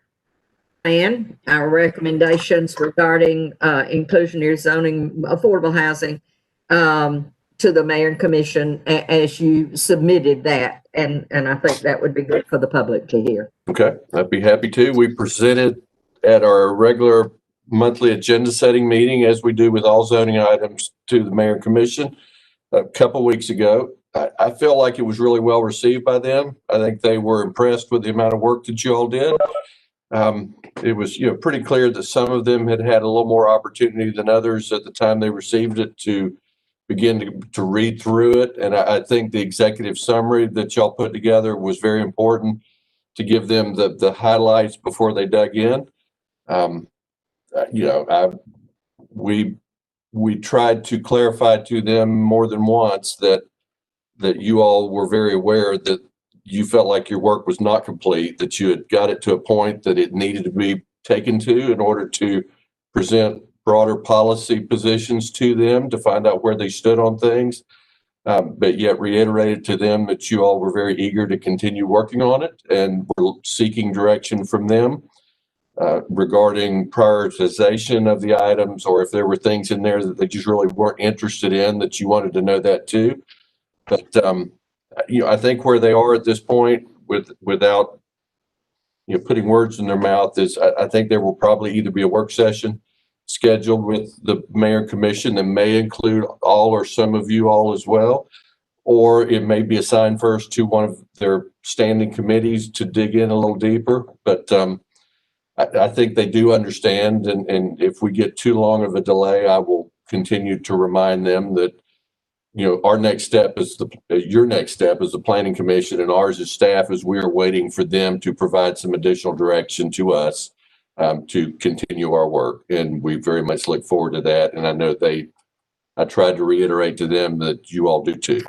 [SPEAKER 2] plan, our recommendations regarding inclusionary zoning, affordable housing, to the mayor and commission as you submitted that. And I think that would be good for the public to hear.
[SPEAKER 1] Okay, I'd be happy to. We presented at our regular monthly agenda setting meeting, as we do with all zoning items, to the mayor and commission a couple weeks ago. I feel like it was really well received by them. I think they were impressed with the amount of work that you all did. It was, pretty clear that some of them had had a little more opportunity than others at the time they received it to begin to read through it. And I think the executive summary that y'all put together was very important to give them the highlights before they dug in. We tried to clarify to them more than once that you all were very aware that you felt like your work was not complete, that you had got it to a point that it needed to be taken to in order to present broader policy positions to them to find out where they stood on things, but yet reiterated to them that you all were very eager to continue working on it and were seeking direction from them regarding prioritization of the items, or if there were things in there that they just really weren't interested in, that you wanted to know that too. But I think where they are at this point, without putting words in their mouth, is I think there will probably either be a work session scheduled with the mayor and commission that may include all or some of you all as well, or it may be assigned first to one of their standing committees to dig in a little deeper. But I think they do understand, and if we get too long of a delay, I will continue to remind them that our next step is your next step is the planning commission, and ours as staff is we are waiting for them to provide some additional direction to us to continue our work. And we very much look forward to that. And I know I tried to reiterate to them that you all do too.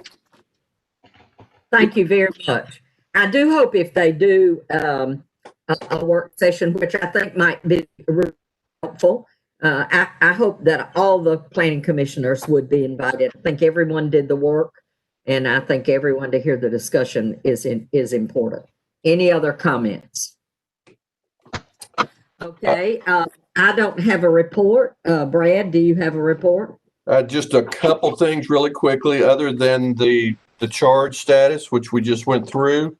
[SPEAKER 2] Thank you very much. I do hope if they do a work session, which I think might be really helpful, I hope that all the planning commissioners would be invited. I think everyone did the work, and I think everyone to hear the discussion is important. Any other comments? Okay, I don't have a report. Brad, do you have a report?
[SPEAKER 1] Just a couple things really quickly, other than the charge status, which we just went through.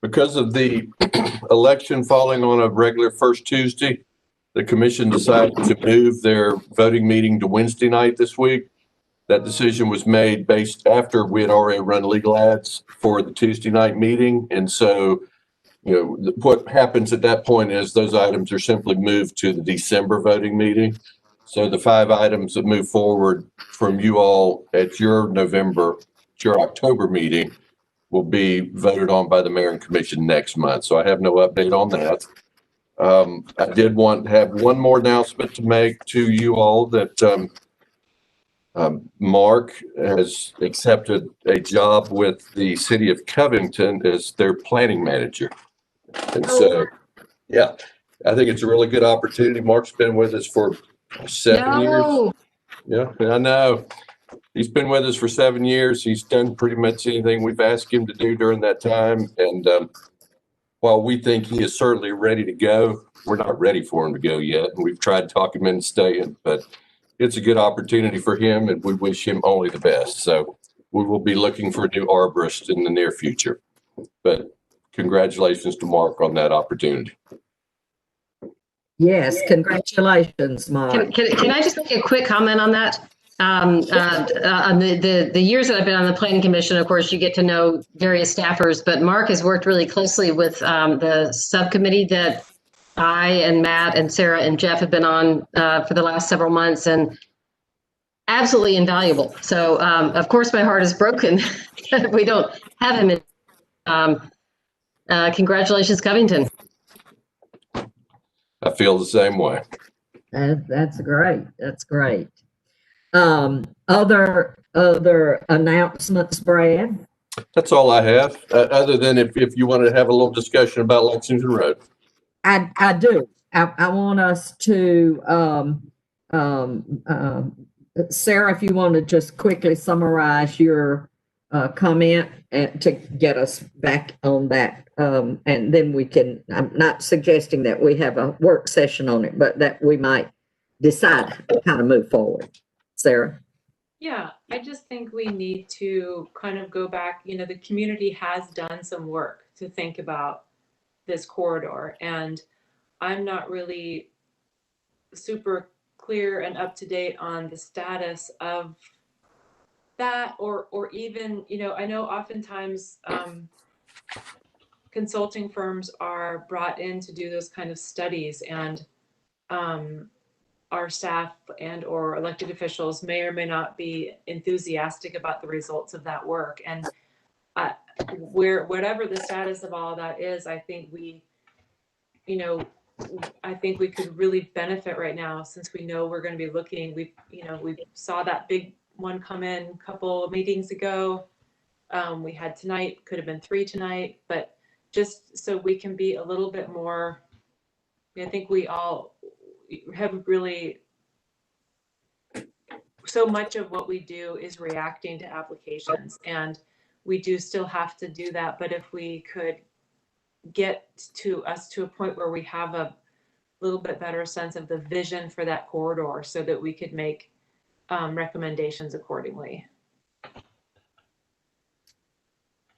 [SPEAKER 1] Because of the election falling on a regular first Tuesday, the commission decided to move their voting meeting to Wednesday night this week. That decision was made based after we had already run legal ads for the Tuesday night meeting. And so, what happens at that point is those items are simply moved to the December voting meeting. So the 5 items that move forward from you all at your October meeting will be voted on by the mayor and commission next month. So I have no update on that. I did want to have one more announcement to make to you all that Mark has accepted a job with the city of Covington as their planning manager. And so, yeah, I think it's a really good opportunity. Mark's been with us for 7 years. Yeah, I know. He's been with us for 7 years. He's done pretty much anything we've asked him to do during that time. And while we think he is certainly ready to go, we're not ready for him to go yet. And we've tried to talk him into staying, but it's a good opportunity for him, and we wish him only the best. So we will be looking for a new arborist in the near future. But congratulations to Mark on that opportunity.
[SPEAKER 2] Yes, congratulations, Mark.
[SPEAKER 6] Can I just make a quick comment on that? On the years that I've been on the planning commission, of course, you get to know various staffers, but Mark has worked really closely with the subcommittee that I and Matt and Sarah and Jeff have been on for the last several months, and absolutely invaluable. So, of course, my heart is broken that we don't have him. Congratulations, Covington.
[SPEAKER 1] I feel the same way.
[SPEAKER 2] That's great. That's great. Other announcements, Brad?
[SPEAKER 1] That's all I have, other than if you want to have a little discussion about Lexington Road.
[SPEAKER 2] I do. I want us to, Sarah, if you want to just quickly summarize your comment to get us back on that. And then we can, I'm not suggesting that we have a work session on it, but that we might decide how to move forward. Sarah?
[SPEAKER 5] Yeah, I just think we need to kind of go back, the community has done some work to think about this corridor, and I'm not really super clear and up to date on the status of that, or even, I know oftentimes consulting firms are brought in to do those kind of studies, and our staff and or elected officials may or may not be enthusiastic about the results of that work. And whatever the status of all of that is, I think we could really benefit right now, since we know we're going to be looking. We saw that big one come in a couple of meetings ago. We had tonight, could have been 3 tonight, but just so we can be a little bit more, I think we all have really, so much of what we do is reacting to applications, and we do still have to do that. But if we could get to a point where we have a little bit better sense of the vision for that corridor, so that we could make recommendations accordingly.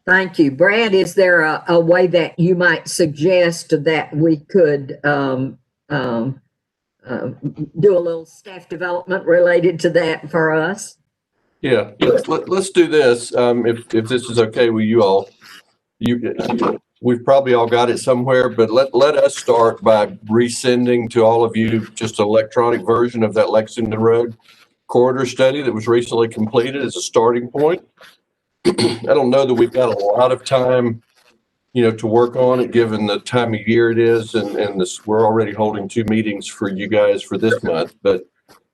[SPEAKER 2] Thank you. Brad, is there a way that you might suggest that we could do a little staff development related to that for us?
[SPEAKER 1] Yeah, let's do this. If this is okay with you all, we've probably all got it somewhere, but let us start by resending to all of you just an electronic version of that Lexington Road corridor study that was recently completed as a starting point. I don't know that we've got a lot of time, to work on it, given the time of year it is, and this, we're already holding 2 meetings for you guys for this month. But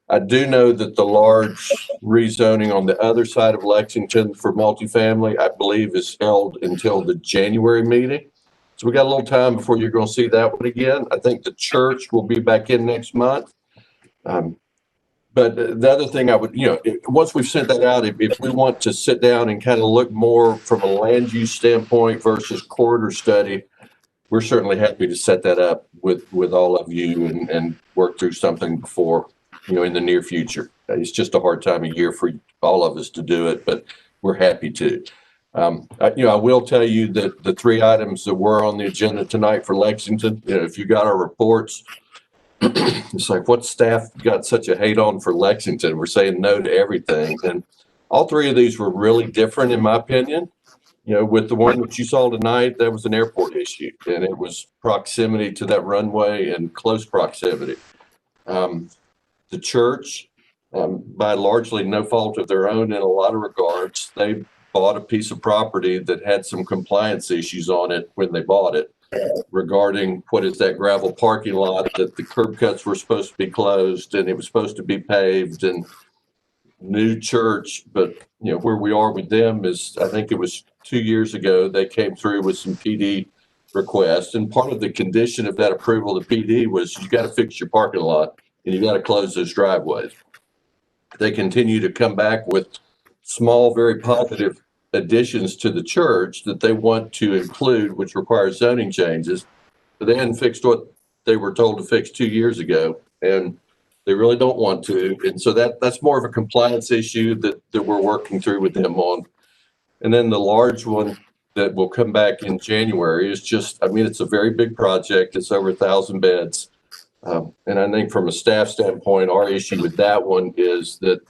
[SPEAKER 1] I do know that the large rezoning on the other side of Lexington for multifamily, I believe, is held until the January meeting. So we got a little time before you're going to see that one again. I think the church will be back in next month. But the other thing I would, once we've sent that out, if we want to sit down and kind of look more from a land use standpoint versus corridor study, we're certainly happy to set that up with all of you and work through something before, in the near future. It's just a hard time of year for all of us to do it, but we're happy to. I will tell you that the 3 items that were on the agenda tonight for Lexington, if you got our reports, it's like, what staff got such a hate on for Lexington? We're saying no to everything. And all 3 of these were really different, in my opinion. With the one that you saw tonight, that was an airport issue, and it was proximity to that runway and close proximity. The church, by largely no fault of their own in a lot of regards, they bought a piece of property that had some compliance issues on it when they bought it, regarding what is that gravel parking lot, that the curb cuts were supposed to be closed and it was supposed to be paved, and new church. But where we are with them is, I think it was 2 years ago, they came through with some PD requests, and part of the condition of that approval of the PD was you got to fix your parking lot and you got to close those driveways. They continue to come back with small, very positive additions to the church that they want to include, which requires zoning changes. But they hadn't fixed what they were told to fix 2 years ago, and they really don't want to. And so that's more of a compliance issue that we're working through with them on. And then the large one that will come back in January is just, it's a very big project. It's over 1,000 beds. And I think from a staff standpoint, our issue with that one is that,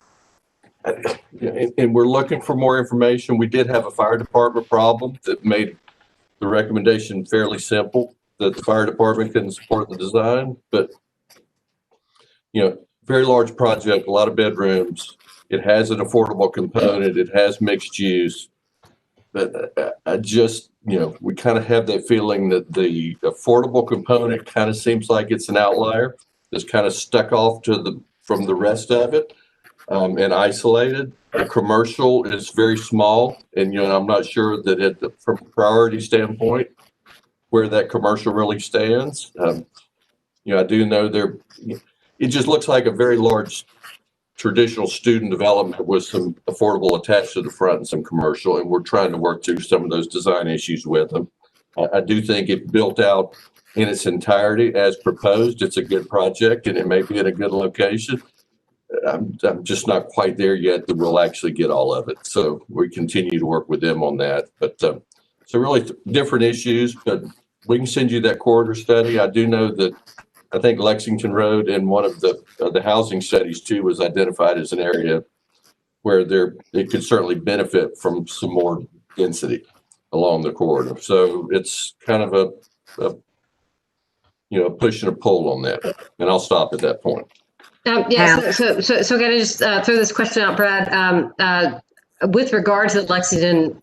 [SPEAKER 1] and we're looking for more information. We did have a fire department problem that made the recommendation fairly simple, that the fire department couldn't support the design, but very large project, a lot of bedrooms. It has an affordable component. It has mixed use. But I just, we kind of have that feeling that the affordable component kind of seems like it's an outlier. It's kind of stuck off from the rest of it, and isolated. The commercial is very small, and I'm not sure that from a priority standpoint where that commercial really stands. I do know it just looks like a very large traditional student development with some affordable attached to the front and some commercial, and we're trying to work through some of those design issues with them. I do think if built out in its entirety as proposed, it's a good project and it may be in a good location. I'm just not quite there yet that we'll actually get all of it. So we continue to work with them on that. But so really different issues, but we can send you that corridor study. I do know that I think Lexington Road in one of the housing studies too was identified as an area where it could certainly benefit from some more density along the corridor. So it's kind of a push and a pull on that. And I'll stop at that point.
[SPEAKER 6] Yeah, so can I just throw this question out, Brad? With regard to the Lexington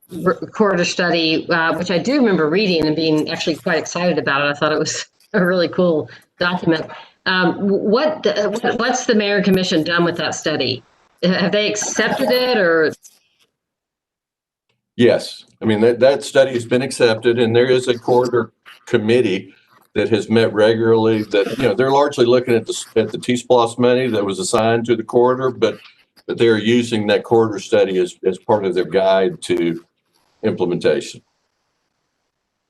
[SPEAKER 6] corridor study, which I do remember reading and being actually quite excited about it, I thought it was a really cool document. What's the mayor and commission done with that study? Have they accepted it or?
[SPEAKER 1] Yes, I mean that study has been accepted, and there is a corridor committee that has met regularly. That they're largely looking at the T-SPLOST money that was assigned to the corridor, but they're using that corridor study as part of their guide to implementation.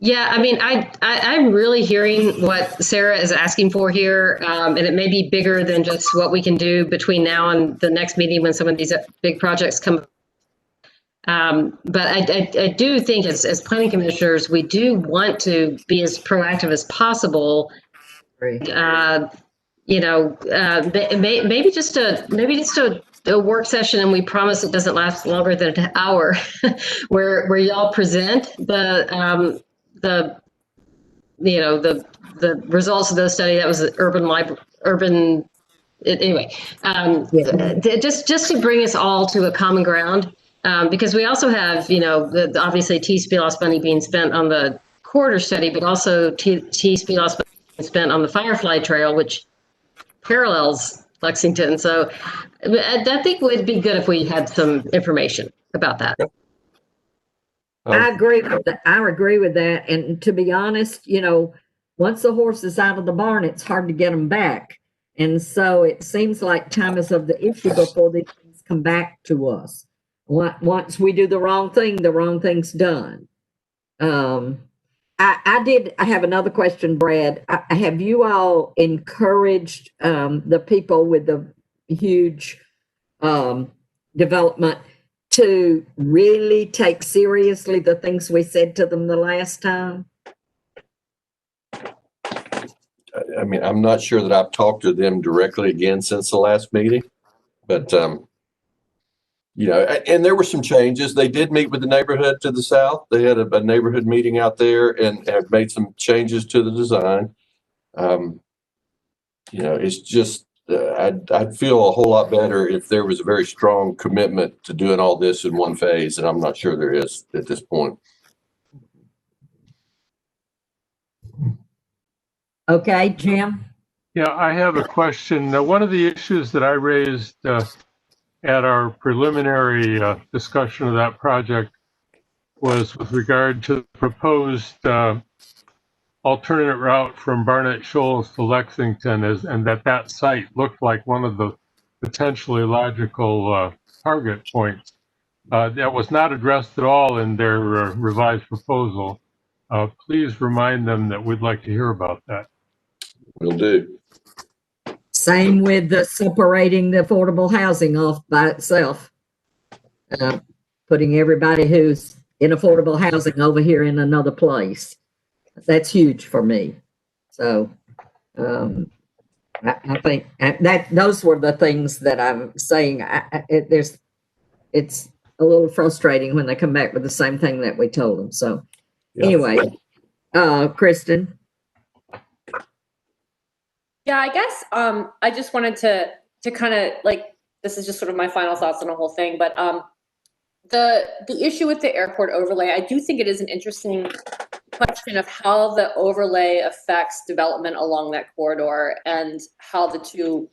[SPEAKER 6] Yeah, I mean, I'm really hearing what Sarah is asking for here, and it may be bigger than just what we can do between now and the next meeting when some of these big projects come. But I do think as planning commissioners, we do want to be as proactive as possible. Maybe just a work session, and we promise it doesn't last longer than an hour, where y'all present the results of the study. That was the just to bring us all to a common ground, because we also have obviously T-SPLOST money being spent on the corridor study, but also T-SPLOST money being spent on the Firefly Trail, which parallels Lexington. So I think it would be good if we had some information about that.
[SPEAKER 2] I agree with that. I agree with that. And to be honest, once the horse is out of the barn, it's hard to get them back. And so it seems like time is of the issue before these things come back to us. Once we do the wrong thing's done. I have another question, Brad. Have you all encouraged the people with the huge development to really take seriously the things we said to them the last time?
[SPEAKER 1] I mean, I'm not sure that I've talked to them directly again since the last meeting, but and there were some changes. They did meet with the neighborhood to the south. They had a neighborhood meeting out there and have made some changes to the design. It's just I'd feel a whole lot better if there was a very strong commitment to doing all this in one phase, and I'm not sure there is at this point.
[SPEAKER 2] Okay, Jim?
[SPEAKER 9] Yeah, I have a question. One of the issues that I raised at our preliminary discussion of that project was with regard to the proposed alternate route from Barnett Shoals to Lexington, and that site looked like one of the potentially logical target points. That was not addressed at all in their revised proposal. Please remind them that we'd like to hear about that.
[SPEAKER 1] Will do.
[SPEAKER 2] Same with the separating the affordable housing off by itself. Putting everybody who's in affordable housing over here in another place. That's huge for me. So I think that those were the things that I'm saying. It's a little frustrating when they come back with the same thing that we told them. So anyway, Kristen.
[SPEAKER 4] Yeah, I guess I just wanted to kind of like, this is just sort of my final thoughts on the whole thing, but the issue with the airport overlay, I do think it is an interesting question of how the overlay affects development along that corridor and how the two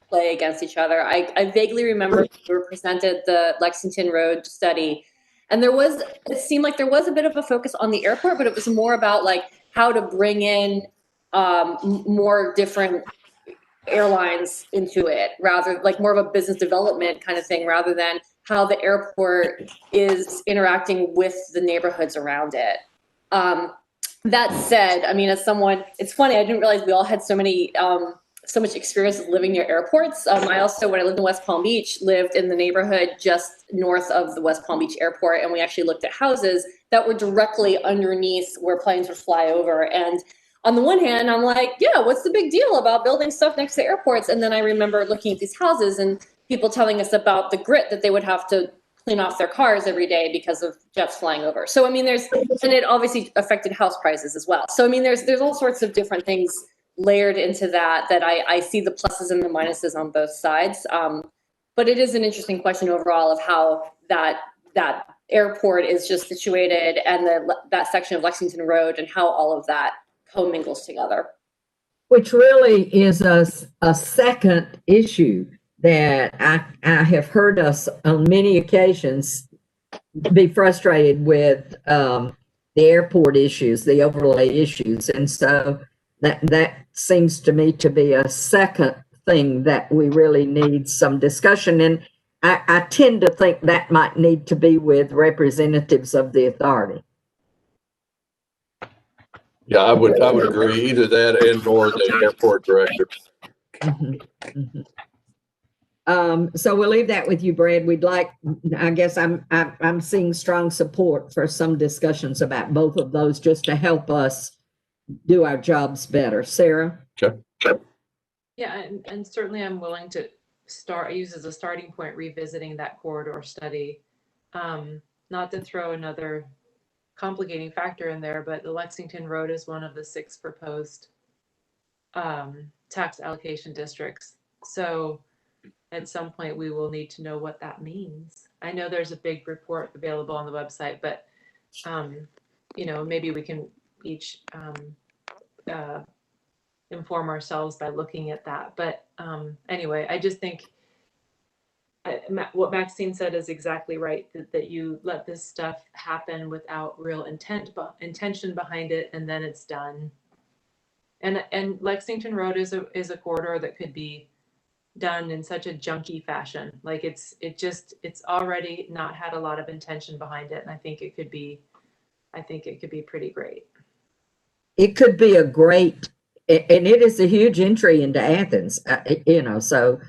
[SPEAKER 4] play against each other. I vaguely remember we were presented the Lexington Road study, and it seemed like there was a bit of a focus on the airport, but it was more about like how to bring in more different airlines into it, rather like more of a business development kind of thing, rather than how the airport is interacting with the neighborhoods around it. That said, I mean, as someone, it's funny, I didn't realize we all had so much experience living near airports. I also, when I lived in West Palm Beach, lived in the neighborhood just north of the West Palm Beach airport, and we actually looked at houses that were directly underneath where planes would fly over. And on the one hand, I'm like, yeah, what's the big deal about building stuff next to airports? And then I remember looking at these houses and people telling us about the grit that they would have to clean off their cars every day because of jets flying over. So, I mean, and it obviously affected house prices as well. So, I mean, there's all sorts of different things layered into that I see the pluses and the minuses on both sides. But it is an interesting question overall of how that airport is just situated and that section of Lexington Road and how all of that commingles together.
[SPEAKER 2] Which really is a second issue that I have heard us on many occasions be frustrated with the airport issues, the overlay issues. And so that seems to me to be a second thing that we really need some discussion. And I tend to think that might need to be with representatives of the authority.
[SPEAKER 1] Yeah, I would agree, either that and or the airport director.
[SPEAKER 2] So we'll leave that with you, Brad. I guess I'm seeing strong support for some discussions about both of those just to help us do our jobs better. Sarah?
[SPEAKER 1] Okay.
[SPEAKER 5] Yeah, and certainly I'm willing to use as a starting point revisiting that corridor study. Not to throw another complicating factor in there, but the Lexington Road is one of the 6 proposed tax allocation districts. So at some point we will need to know what that means. I know there's a big report available on the website, but maybe we can each inform ourselves by looking at that. But anyway, I just think what Maxine said is exactly right, that you let this stuff happen without real intention behind it, and then it's done. And Lexington Road is a corridor that could be done in such a junky fashion. Like it's already not had a lot of intention behind it, and I think it could be pretty great.
[SPEAKER 2] It could be a great, and it is a huge entry into Athens, so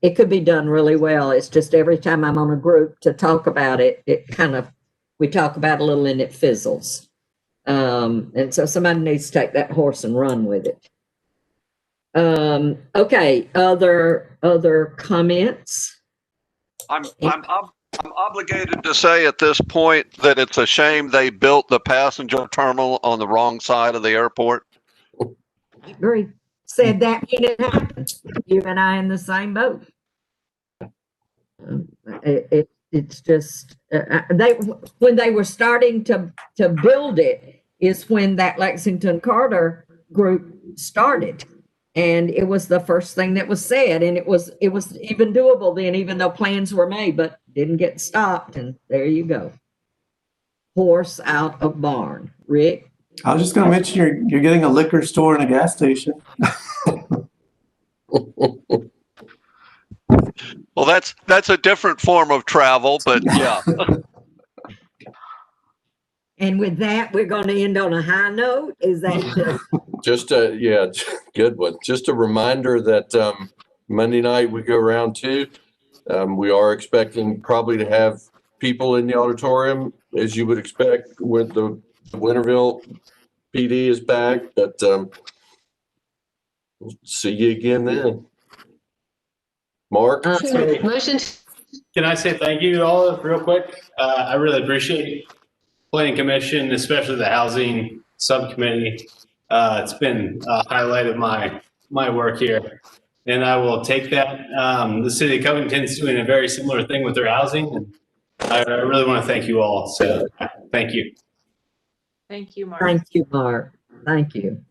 [SPEAKER 2] it could be done really well. It's just every time I'm on a group to talk about it, we talk about it a little and it fizzles. And so somebody needs to take that horse and run with it. Okay, other comments?
[SPEAKER 12] I'm obligated to say at this point that it's a shame they built the passenger terminal on the wrong side of the airport.
[SPEAKER 2] I agree. Said that when it happened. You and I in the same boat. It's just when they were starting to build it is when that Lexington Carter group started, and it was the first thing that was said, and it was even doable then, even though plans were made, but didn't get stopped. And there you go, horse out of barn. Rick?
[SPEAKER 3] I was just going to mention you're getting a liquor store and a gas station.
[SPEAKER 12] Well, that's a different form of travel, but yeah.
[SPEAKER 2] And with that, we're going to end on a high note. Is that
[SPEAKER 1] just good one. Just a reminder that Monday night we go round 2. We are expecting probably to have people in the auditorium, as you would expect, with the Winterville PD is back, but See you again then. Mark?
[SPEAKER 6] Motion.
[SPEAKER 15] Can I say thank you to all of real quick? I really appreciate Planning Commission, especially the Housing Subcommittee. It's been a highlight of my work here. And I will take that. The city of Covington's doing a very similar thing with their housing. And I really want to thank you all. So thank you.
[SPEAKER 5] Thank you, Mark.
[SPEAKER 2] Thank you, Mark. Thank you.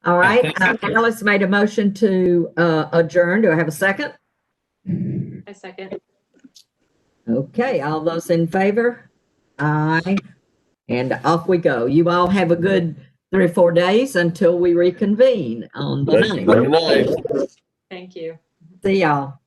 [SPEAKER 2] All right, Alice made a motion to adjourn. Do I have a second?
[SPEAKER 5] A second.
[SPEAKER 2] Okay, all those in favor? Aye. And off we go. You all have a good 3 or 4 days until we reconvene on the 9th.
[SPEAKER 1] Good night.
[SPEAKER 5] Thank you.
[SPEAKER 2] See y'all.